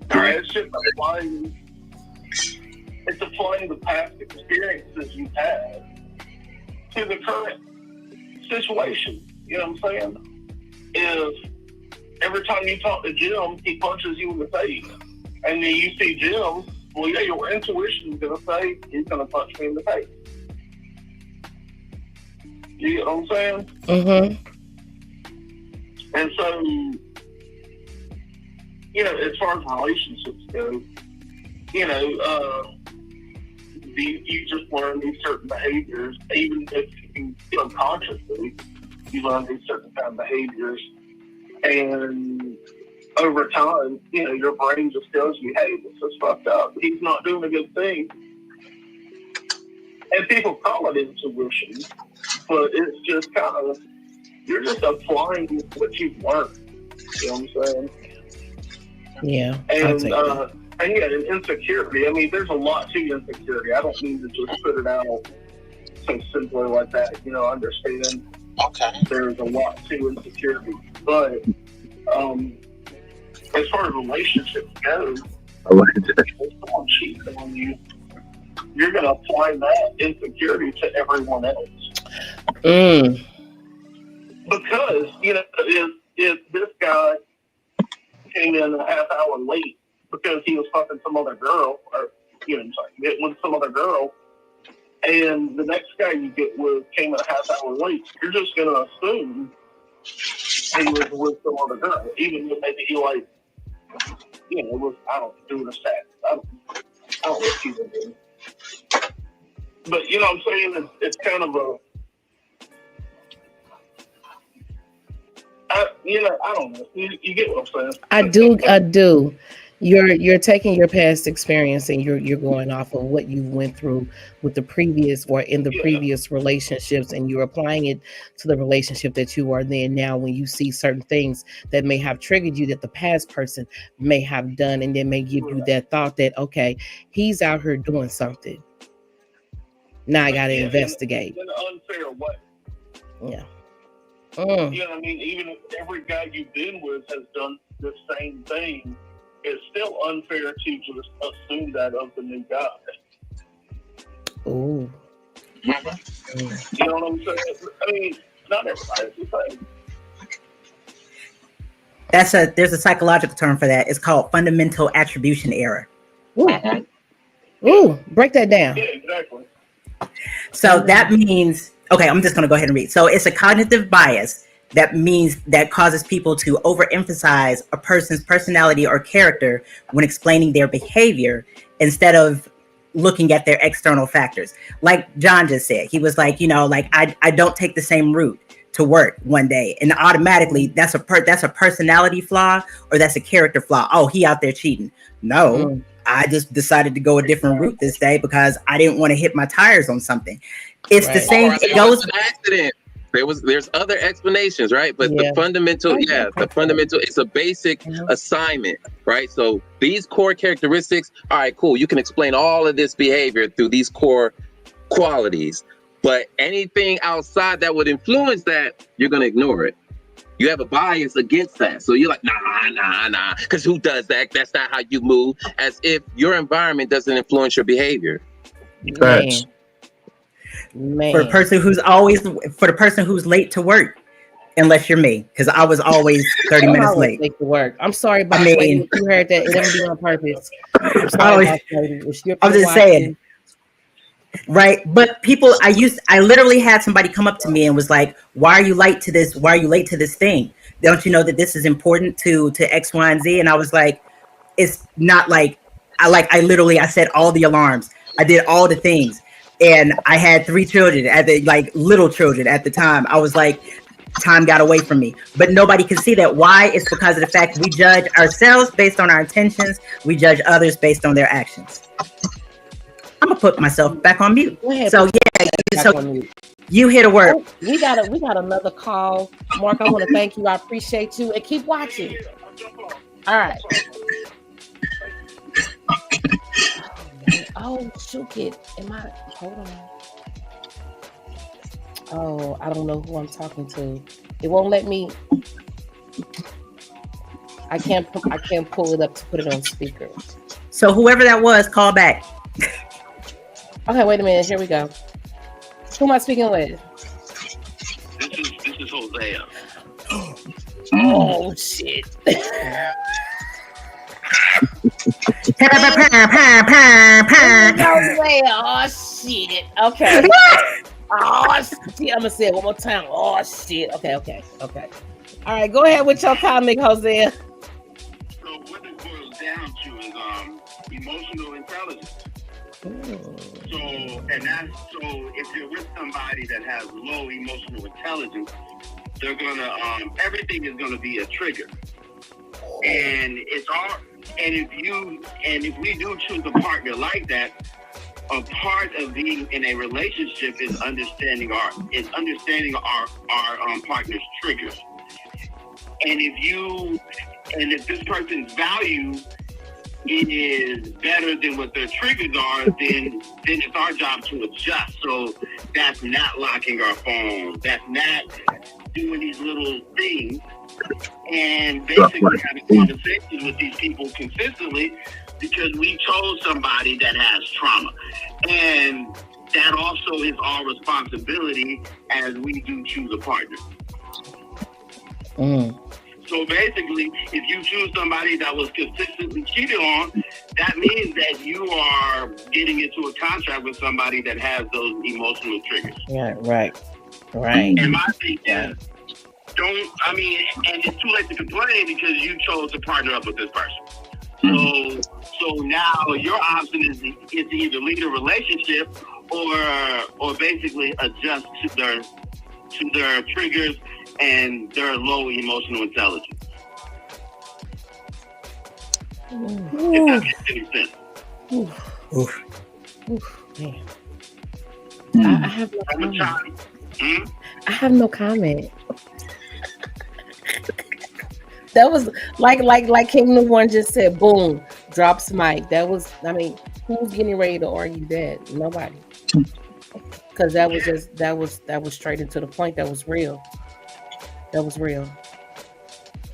It's just applying. It's applying the past experiences you've had to the current situation. You know what I'm saying? If every time you talk to Jim, he punches you in the face, and then you see Jim, well, yeah, your intuition is going to say he's going to punch me in the face. You get what I'm saying? Mm-hmm. And so, as far as relationships go, you just learn these certain behaviors, even if you subconsciously, you learn these certain kind of behaviors, and over time, your brain just tells you, hey, this is fucked up. He's not doing a good thing. And people call it intuition, but it's just kind of, you're just applying what you've learned. You know what I'm saying? Yeah. And insecurity. I mean, there's a lot to insecurity. I don't mean to just put it out so simply like that. I understand. Okay. There's a lot to insecurity, but as far as relationships go, I like that. if someone cheats on you, you're going to apply that insecurity to everyone else. Because, if this guy came in a half hour late because he was fucking some other girl, or, getting with some other girl, and the next guy you get with came in a half hour late, you're just going to assume he was with some other girl, even if maybe he, was, doing a stat. I don't know what he was doing. But, you know what I'm saying? It's kind of a, I don't know. You get what I'm saying? I do. You're taking your past experience and you're going off of what you went through with the previous or in the previous relationships, and you're applying it to the relationship that you are in now. When you see certain things that may have triggered you that the past person may have done, and then may give you that thought that, okay, he's out here doing something. Now I got to investigate. In an unfair way. Yeah. You know what I mean? Even if every guy you've been with has done the same thing, it's still unfair to just assume that of the new guy. Ooh. You know what I'm saying? I mean, not everybody's the same. There's a psychological term for that. It's called fundamental attribution error. Ooh, break that down. Yeah, exactly. So that means, okay, I'm just going to go ahead and read. So it's a cognitive bias that causes people to overemphasize a person's personality or character when explaining their behavior instead of looking at their external factors. Like John just said, he was like, I don't take the same route to work one day, and automatically that's a personality flaw or that's a character flaw. Oh, he out there cheating. No, I just decided to go a different route this day because I didn't want to hit my tires on something. It's the same. It goes an accident. There's other explanations, right? But the fundamental, it's a basic assignment, right? So these core characteristics, all right, cool. You can explain all of this behavior through these core qualities, but anything outside that would influence that, you're going to ignore it. You have a bias against that. So you're like, nah, because who does that? That's not how you move, as if your environment doesn't influence your behavior. Facts. Man. For the person who's late to work, unless you're me, because I was always 30 minutes late to work. I'm sorry about that. You heard that. It didn't be on purpose. I'm just saying. Right. But people, I literally had somebody come up to me and was like, why are you late to this? Why are you late to this thing? Don't you know that this is important to X, Y, and Z? And I was like, it's not like, I said all the alarms. I did all the things. And I had 3 children little children at the time. I was like, time got away from me. But nobody can see that. Why? It's because of the fact we judge ourselves based on our intentions. We judge others based on their actions. I'm gonna put myself back on mute. So you hit a word. Oh, we got another call. Mark, I want to thank you. I appreciate you, and keep watching. All right. Oh, shoot it. Hold on. Oh, I don't know who I'm talking to. It won't let me. I can't pull it up to put it on speaker. So whoever that was, call back. Okay, wait a minute. Here we go. Who am I speaking with? This is Hosea. Oh shit. Oh shit. Okay. Oh shit. I'm gonna say it one more time. Oh shit. Okay. All right, go ahead with your comment, Hosea. So what it boils down to is emotional intelligence. So if you're with somebody that has low emotional intelligence, they're gonna everything is gonna be a trigger. And it's all if we do choose a partner like that, a part of being in a relationship is understanding our partner's triggers. And if this person's value is better than what their triggers are, then it's our job to adjust. So that's not locking our phone. That's not doing these little things and basically having conversations with these people consistently because we chose somebody that has trauma. And that also is our responsibility as we do choose a partner. So basically, if you choose somebody that was consistently cheated on, that means that you are getting into a contract with somebody that has those emotional triggers. Yeah, right. And my thing is, and it's too late to complain because you chose to partner up with this person. So now your option is to either lead a relationship or basically adjust to their triggers and their low emotional intelligence. If that makes any sense. Man. I have no comment. I have no comment. That was like King the One just said, boom, drops mic. That was, who's getting ready to argue that? Nobody. Because that was straight into the point. That was real.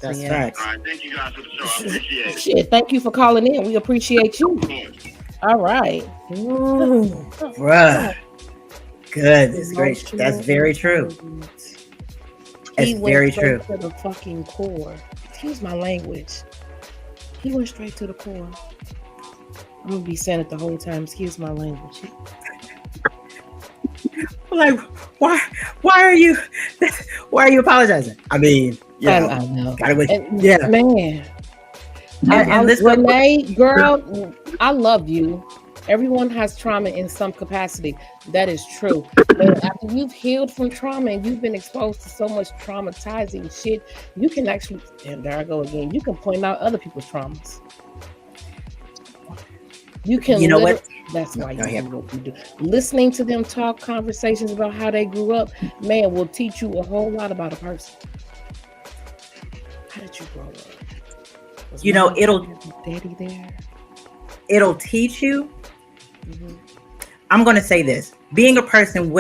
That's facts. All right, thank you guys for the show. I appreciate it. Shit, thank you for calling in. We appreciate you. All right. Ooh, bruh. Good. That's great. That's very true. That's very true. To the fucking core. Excuse my language. He went straight to the core. I'm gonna be saying it the whole time. Excuse my language. Like, why are you apologizing? I mean, yeah, I know. Yeah, man. Renee, girl, I love you. Everyone has trauma in some capacity. That is true. But after you've healed from trauma and you've been exposed to so much traumatizing shit, you can actually, and there I go again, you can point out other people's traumas. You can, what? That's why you do what you do. Listening to them talk conversations about how they grew up, man, will teach you a whole lot about a person. How did you grow up? Was it'll daddy there. It'll teach you. Mm-hmm. I'm gonna say this: being a person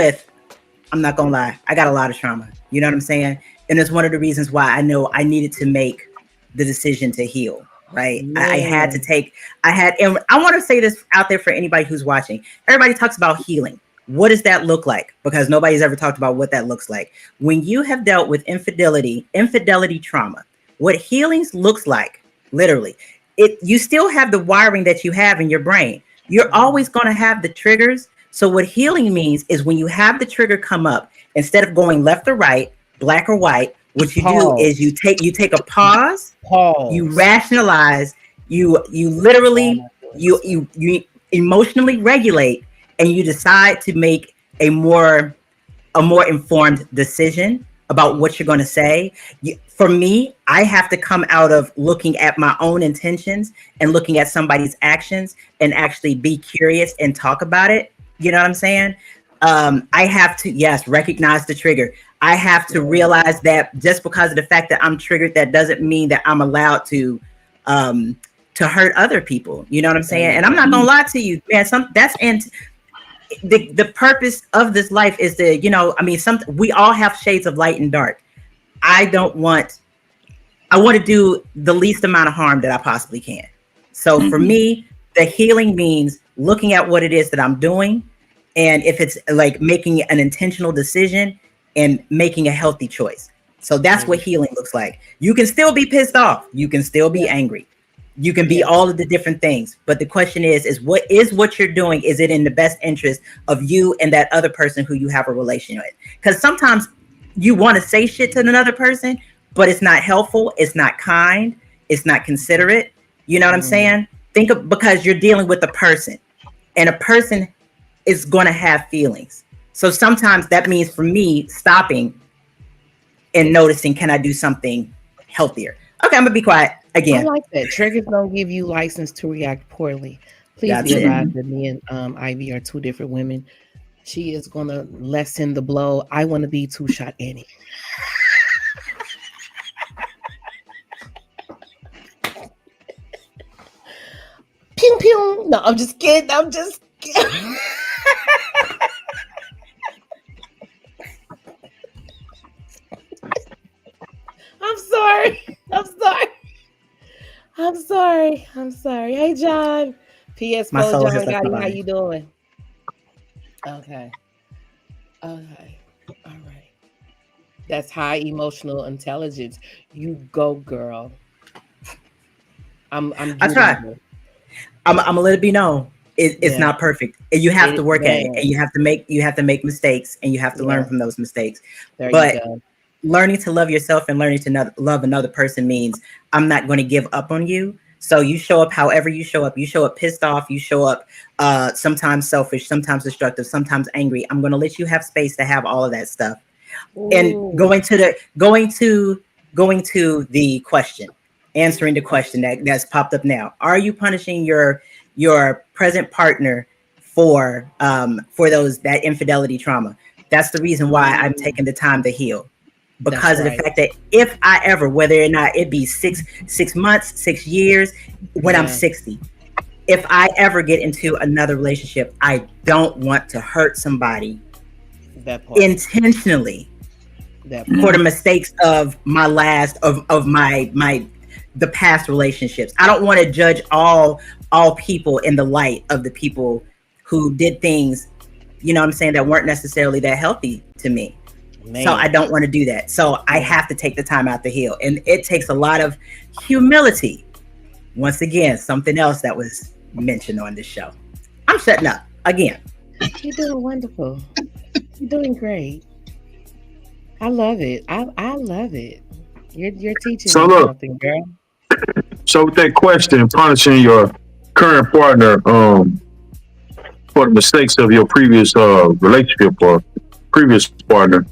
I'm not gonna lie, I got a lot of trauma. You know what I'm saying? And it's one of the reasons why I know I needed to make the decision to heal. Right. And I want to say this out there for anybody who's watching. Everybody talks about healing. What does that look like? Because nobody's ever talked about what that looks like. When you have dealt with infidelity trauma, what healings looks like, literally, you still have the wiring that you have in your brain. You're always going to have the triggers. So what healing means is when you have the trigger come up, instead of going left or right, black or white, what you do is you take a pause. You rationalize, you literally, you emotionally regulate, and you decide to make a more informed decision about what you're going to say. For me, I have to come out of looking at my own intentions and looking at somebody's actions and actually be curious and talk about it. You know what I'm saying? I have to, recognize the trigger. I have to realize that just because of the fact that I'm triggered, that doesn't mean that I'm allowed to hurt other people. You know what I'm saying? And I'm not gonna lie to you, man. The purpose of this life is to, we all have shades of light and dark. I want to do the least amount of harm that I possibly can. So for me, the healing means looking at what it is that I'm doing. And if it's like making an intentional decision and making a healthy choice. So that's what healing looks like. You can still be pissed off. You can still be angry. You can be all of the different things. But the question is what you're doing, is it in the best interest of you and that other person who you have a relation with? Because sometimes you want to say shit to another person, but it's not helpful. It's not kind. It's not considerate. You know what I'm saying? Because you're dealing with a person, and a person is going to have feelings. So sometimes that means for me stopping and noticing, can I do something healthier? Okay, I'm gonna be quiet again. I like that. Triggers don't give you license to react poorly. Please be advised that me and Ivy are two different women. She is gonna lessen the blow. I want to be two-shot Annie. Pew pew. No, I'm just kidding. I'm sorry. Hey, John. P.S. My Paul soul John has left Gotti, my how body. you doing? Okay. Okay. All right. That's high emotional intelligence. You go, girl. I'm I try. getting you. I'm gonna let it be known. It's Yeah. not perfect, and you have to It work at it, man. and you have to make mistakes, and you have to learn Yeah. from those mistakes. There you But go. learning to love yourself and learning to love another person means I'm not going to give up on you. So you show up however you show up. You show up pissed off. You show up sometimes selfish, sometimes destructive, sometimes angry. I'm going to let you have space to have all of that stuff. And Ooh. going to the question, answering the question that's popped up now. Are you punishing your present partner for that infidelity trauma? That's the reason why I'm taking the time to heal, That's because of the right. fact that if I ever, whether or not it be 6 months, 6 years, when I'm Yeah. 60, if I ever get into another relationship, I don't want to hurt somebody That part. intentionally That for the part. mistakes of my last of my the past relationships. I don't want to judge all people in the light of the people who did things, you know what I'm saying, that weren't necessarily that healthy to me. So I Man. don't want to do that. So I Yeah. have to take the time out to heal. And it takes a lot of humility. Once again, something else that was mentioned on this show. I'm shutting up again. You're doing wonderful. You're doing great. I love it. I love it. You're teaching So me look, something, girl. so with that question, punishing your current partner for the mistakes of your previous relationship or previous partner,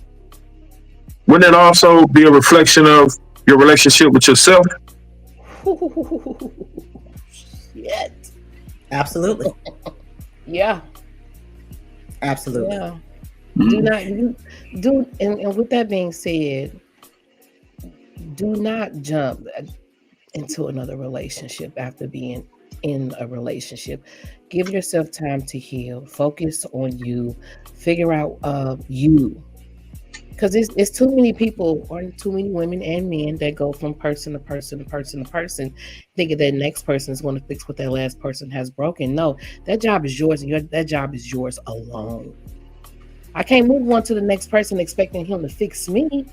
wouldn't it also be a reflection of your relationship with yourself? Shit. Absolutely. Yeah. Absolutely. Yeah. Do not do and with that being said, do not jump into another relationship after being in a relationship. Give yourself time to heal. Focus on you. Figure out you. Because it's too many people or too many women and men that go from person to person to person to person, thinking that next person is going to fix what that last person has broken. No, that job is yours, and that job is yours alone. I can't move on to the next person expecting him to fix me.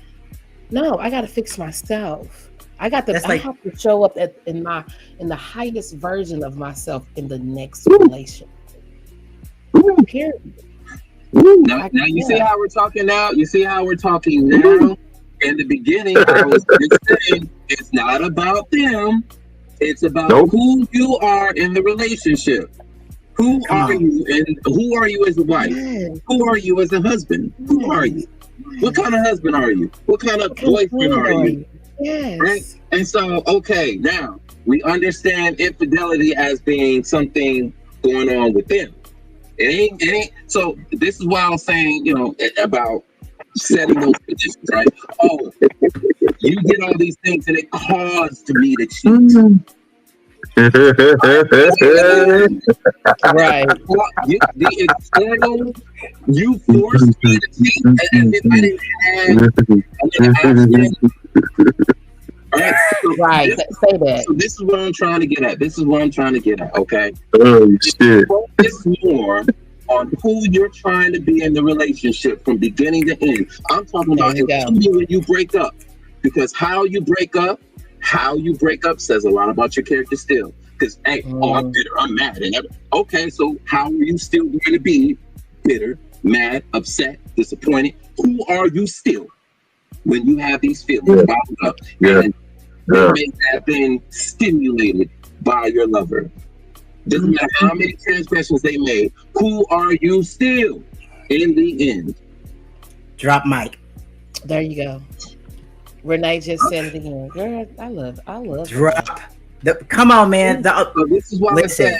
No, I got to fix myself. That's I like have to show up in the highest version of myself in the next relationship. Period. Now you see how we're talking now? You see how we're talking now? In the beginning, I was just saying it's not about them. It's about Nope. who you are in the relationship. Who Come are on. you and who are you as a wife? Yes. Who are you as a husband? Who are you? What kind of husband are you? What kind of What kind of boyfriend friend are are you? you? Yes. Right? And so, okay, now we understand infidelity as being something going on with them. It ain't. So this is why I was saying, about setting those conditions, right? Oh, you did all these things and it caused me to cheat. Right. The external, you forced me to cheat as if I didn't have another option. All right. Right. Say that. So this is what I'm trying to get at. Okay. Oh shit. Focus more on who you're trying to be in the relationship from beginning to end. I'm talking about There you go. including when you break up, because how you break up says a lot about your character still. Because hey, I'm bitter, I'm mad, okay. So how are you still going to be bitter, mad, upset, disappointed? Who are you still when you have these feelings bottled up? And they may have been stimulated by your lover. Doesn't matter how many transgressions they made. Who are you still in the end? Drop mic. There you go. Renee just said it again. Girl, I love Drop. Come on, man. So this is why Listen.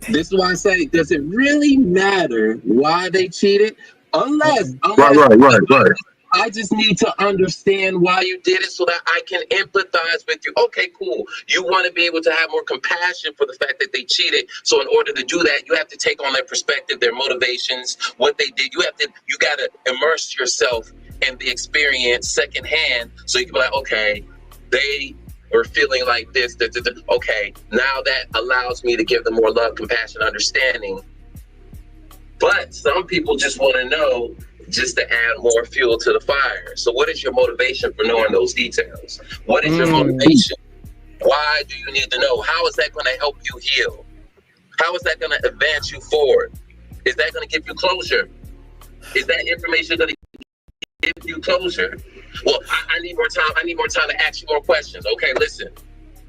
I say, does it really matter why they cheated? Unless Right. I just need to understand why you did it so that I can empathize with you. Okay, cool. You want to be able to have more compassion for the fact that they cheated. So in order to do that, you have to take on their perspective, their motivations, what they did. You got to immerse yourself and the experience secondhand, so you can be like, okay, they were feeling like this. Okay, now that allows me to give them more love, compassion, understanding. But some people just want to know just to add more fuel to the fire. So what is your motivation for knowing those details? What is your motivation? Why do you need to know? How is that going to help you heal? How is that going to advance you forward? Is that going to give you closure? Is that information going to give you closure? Well, I need more time. I need more time to ask you more questions. Okay, listen.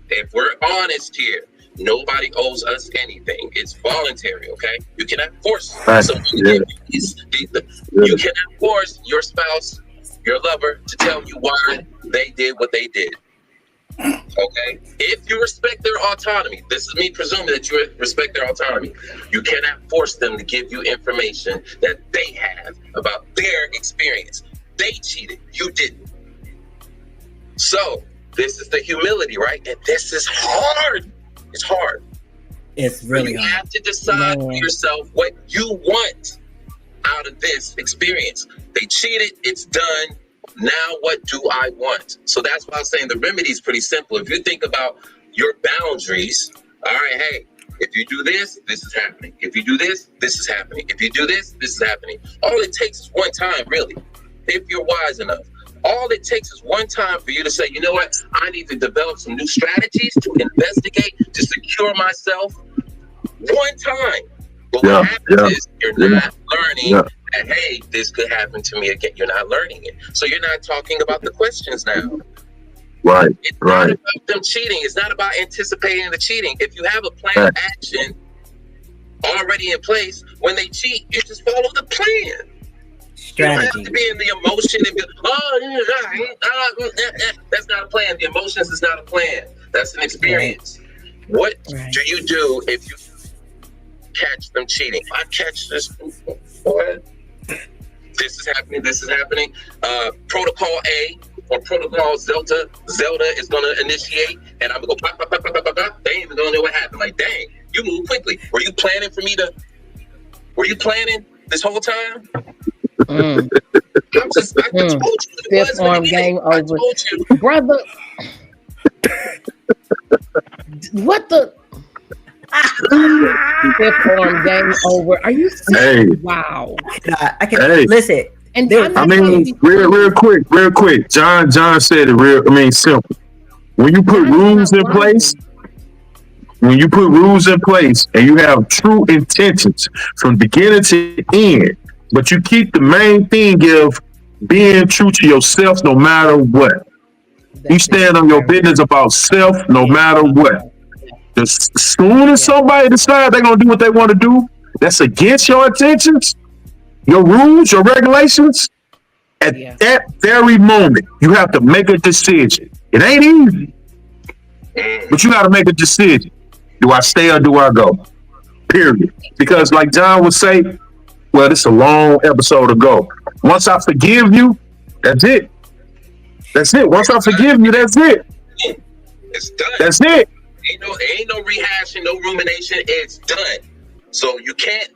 If we're honest here, nobody owes us anything. It's voluntary, okay? You cannot force someone to give you you cannot force your spouse, your lover, to tell you why they did what they did. Okay? If you respect their autonomy, this is me presuming that you respect their autonomy, you cannot force them to give you information that they have about their experience. They cheated, you didn't. So, this is the humility, right? And this is hard. It's hard. It's really you hard. have to decide for yourself what you want out of this experience. They cheated, it's done. Now what do I want? So that's why I was saying the remedy is pretty simple. If you think about your boundaries, all right, hey, if you do this, this is happening. If you do this, this is happening. If you do this, this is happening. All it takes is one time, really, if you're wise enough. All it takes is one time for you to say, you know what? I need to develop some new strategies to investigate, to secure myself. One time. But what happens is you're not learning that, hey, this could happen to me again. You're not learning it. So you're not talking about the questions now. Right. It's not about them cheating. It's not about anticipating the cheating. If you have a plan of action already in place, when they cheat, you just follow the plan. You don't have to be in the emotion and be, that's not a plan. The emotions is not a plan. That's an experience. What do you do if you catch them cheating? I catch this. What? This is happening. This is happening. Protocol A or Protocol Zelda is going to initiate, and I'm going to go pop, pop, pop, pop, pop, pop. They ain't even going to know what happened. Like, dang, you move quickly. Were you planning for me to? Were you planning this whole time? I told you. Fifth arm game over. I told you. Brother. What the? Fifth arm game over. Are you serious? Hey. Wow. I can listen. And real quick. John said it simple. When you put rules in place, and you have true intentions from beginning to end, but you keep the main thing of being true to yourself no matter what. You stand on your business about self no matter what. As soon as somebody decides they're going to do what they want to do, that's against your intentions, your rules, your regulations, at that very moment, you have to make a decision. It ain't easy, but you got to make a decision. Do I stay or do I go? Period. Because like John would say, well, this is a long episode ago. Once I forgive you, that's it. That's it. Once I forgive you, that's it. It's done. That's it. Ain't no rehashing, no rumination. It's done. So you can't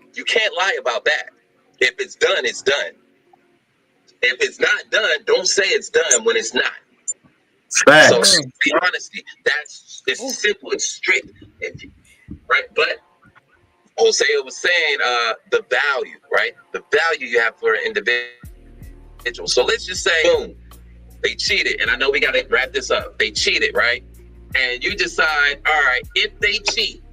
lie about that. If it's done, it's done. If it's not done, don't say it's done when it's not. Facts. So be honesty. It's simple. It's strict. Right? But Hosea was saying the value, right? The value you have for an individual. So let's just say, boom, they cheated. And I know we got to wrap this up. They cheated, right? And you decide, all right, if they cheat,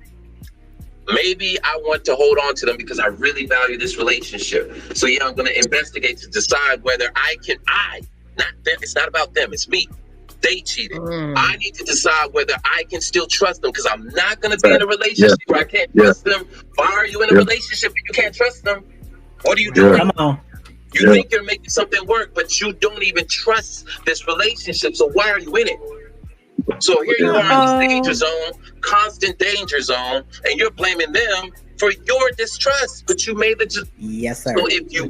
maybe I want to hold on to them because I really value this relationship. So I'm going to investigate to decide whether not them. It's not about them. It's me. They cheated. I need to decide whether I can still trust them because I'm not going to be in a relationship where I can't trust them. Why are you in a relationship if you can't trust them? What are you doing? Come on. You think you're making something work, but you don't even trust this relationship. So why are you in it? So here you are in this danger zone, constant danger zone, and you're blaming them for your distrust. But you made the yes, sir. So if you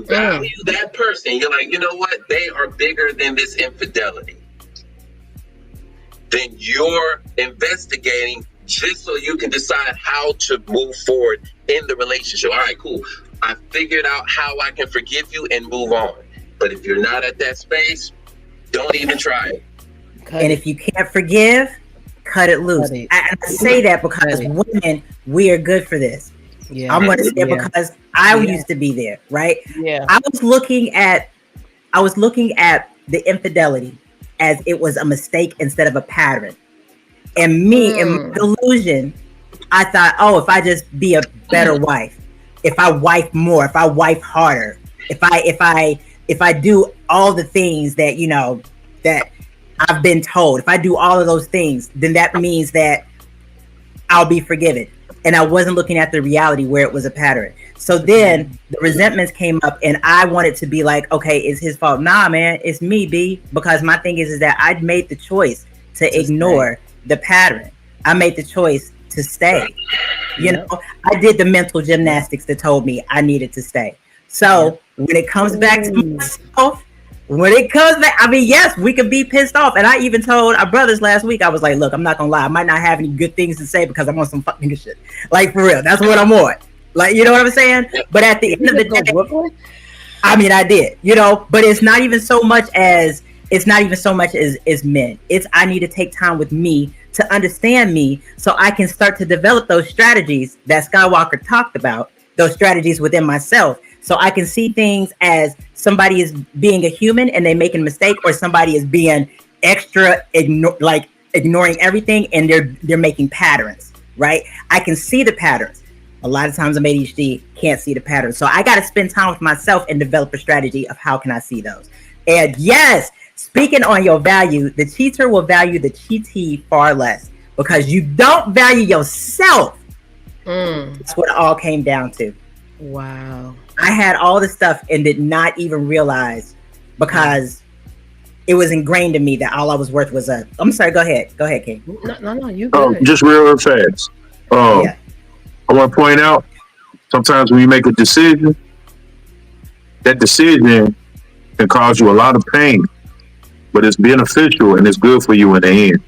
value that person, you're like, you know what? They are bigger than this infidelity. Then you're investigating just so you can decide how to move forward in the relationship. All right, cool. I figured out how I can forgive you and move on. But if you're not at that space, don't even try it. And if you can't forgive, cut it loose. I say that because women, we are good for this. Yeah, I'm going to say it because I used to be there, right? Yeah, I was looking at the infidelity as it was a mistake instead of a pattern. And me, in my delusion, I thought, oh, if I just be a better wife, if I wife more, if I wife harder, if I do all the things that, you know, that I've been told, if I do all of those things, then that means that I'll be forgiven. And I wasn't looking at the reality where it was a pattern. So then the resentments came up and I wanted to be like, okay, it's his fault. Nah, man, it's me, B. Because my thing is that I made the choice to ignore the pattern. I made the choice to stay. You know, I did the mental gymnastics that told me I needed to stay. So when it comes back to myself, when it comes back, I mean, yes, we could be pissed off. And I even told our brothers last week, I was like, look, I'm not gonna lie, I might not have any good things to say because I'm on some fucking shit. Like, for real, that's what I'm on. Like, you know what I'm saying? But at the end of the day, I mean, I did, you know, but it's not even so much as men. It's I need to take time with me to understand me so I can start to develop those strategies that Skywalker talked about, those strategies within myself. So I can see things as somebody is being a human and they making a mistake, or somebody is being extra ignoring everything and they're making patterns, right? I can see the patterns. A lot of times I'm ADHD, can't see the patterns. So I got to spend time with myself and develop a strategy of how can I see those. And yes, speaking on your value, the cheater will value the cheatee far less because you don't value yourself. That's what it all came down to. Wow. I had all this stuff and did not even realize because it was ingrained in me that all I was worth was a. I'm sorry. Go ahead, King. No, you good. Just real fast. I want to point out sometimes when you make a decision, that decision can cause you a lot of pain, but it's beneficial and it's good for you in the end.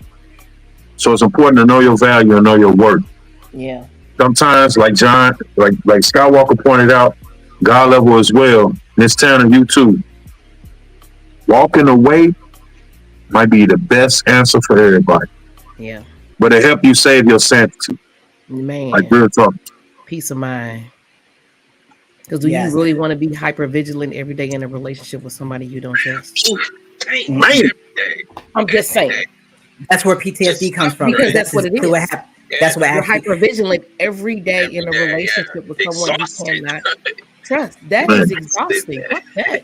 So it's important to know your value and know your worth. Yeah. Sometimes, like John, like Skywalker pointed out, God level as well, and it's telling you too. Walking away might be the best answer for everybody. Yeah. But it help you save your sanity. Man. Like real talk. Peace of mind. Because do you really want to be hyper vigilant every day in a relationship with somebody you don't trust? Man. I'm just saying. That's where PTSD comes from. Because that's what it is. That's what you're hyper vigilant every day in a relationship with someone you cannot trust. That is exhausting. Fuck that.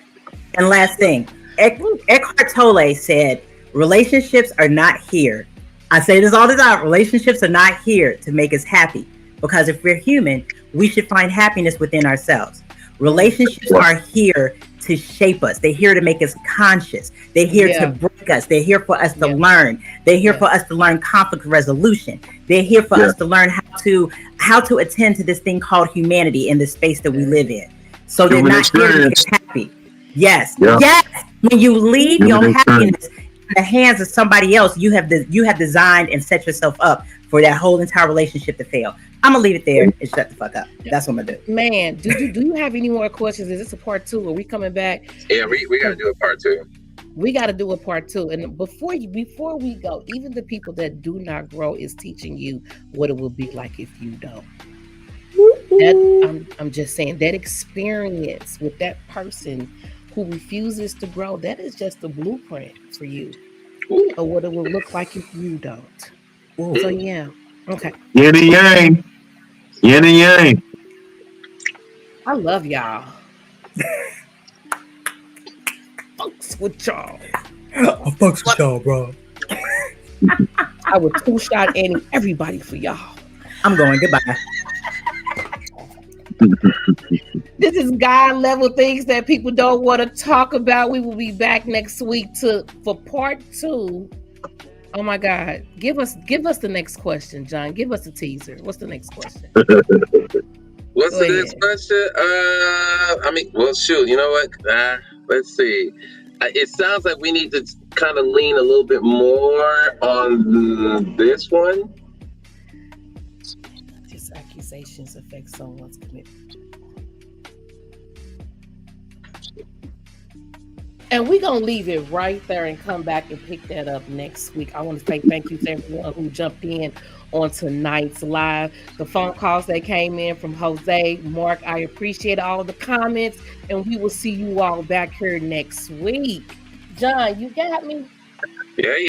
And last thing, Eckhart Tolle said, relationships are not here. I say this all the time. Relationships are not here to make us happy. Because if we're human, we should find happiness within ourselves. Relationships are here to shape us. They're here to make us conscious. They're here to break us. They're here for us to learn. They're here for us to learn conflict resolution. They're here for us to learn how to attend to this thing called humanity in the space that we live in. So they're not here to make us happy. Yes. When you leave your happiness in the hands of somebody else, you have designed and set yourself up for that whole entire relationship to fail. I'm gonna leave it there and shut the fuck up. That's what I'm gonna do. Man, do you have any more questions? Is this a part 2? Are we coming back? Yeah, we gotta do a part 2. We gotta do a part 2. And before we go, even the people that do not grow is teaching you what it will be like if you don't. I'm just saying that experience with that person who refuses to grow, that is just a blueprint for you of what it will look like if you don't. So yeah. Okay. Yin and yang. Yin and yang. I love y'all. Fucks with y'all. I fucks with y'all, bro. I would 2-shot everybody for y'all. I'm going. Goodbye. This is God level things that people don't want to talk about. We will be back next week for part 2. Oh my God. Give us the next question, John. Give us a teaser. What's the next question? What's the next question? Well, shoot, you know what? Let's see. It sounds like we need to kind of lean a little bit more on this one. Just accusations affect someone's commitment. And we're going to leave it right there and come back and pick that up next week. I want to say thank you to everyone who jumped in on tonight's live. The phone calls that came in from Jose, Mark, I appreciate all of the comments, and we will see you all back here next week. John, you got me? Yeah.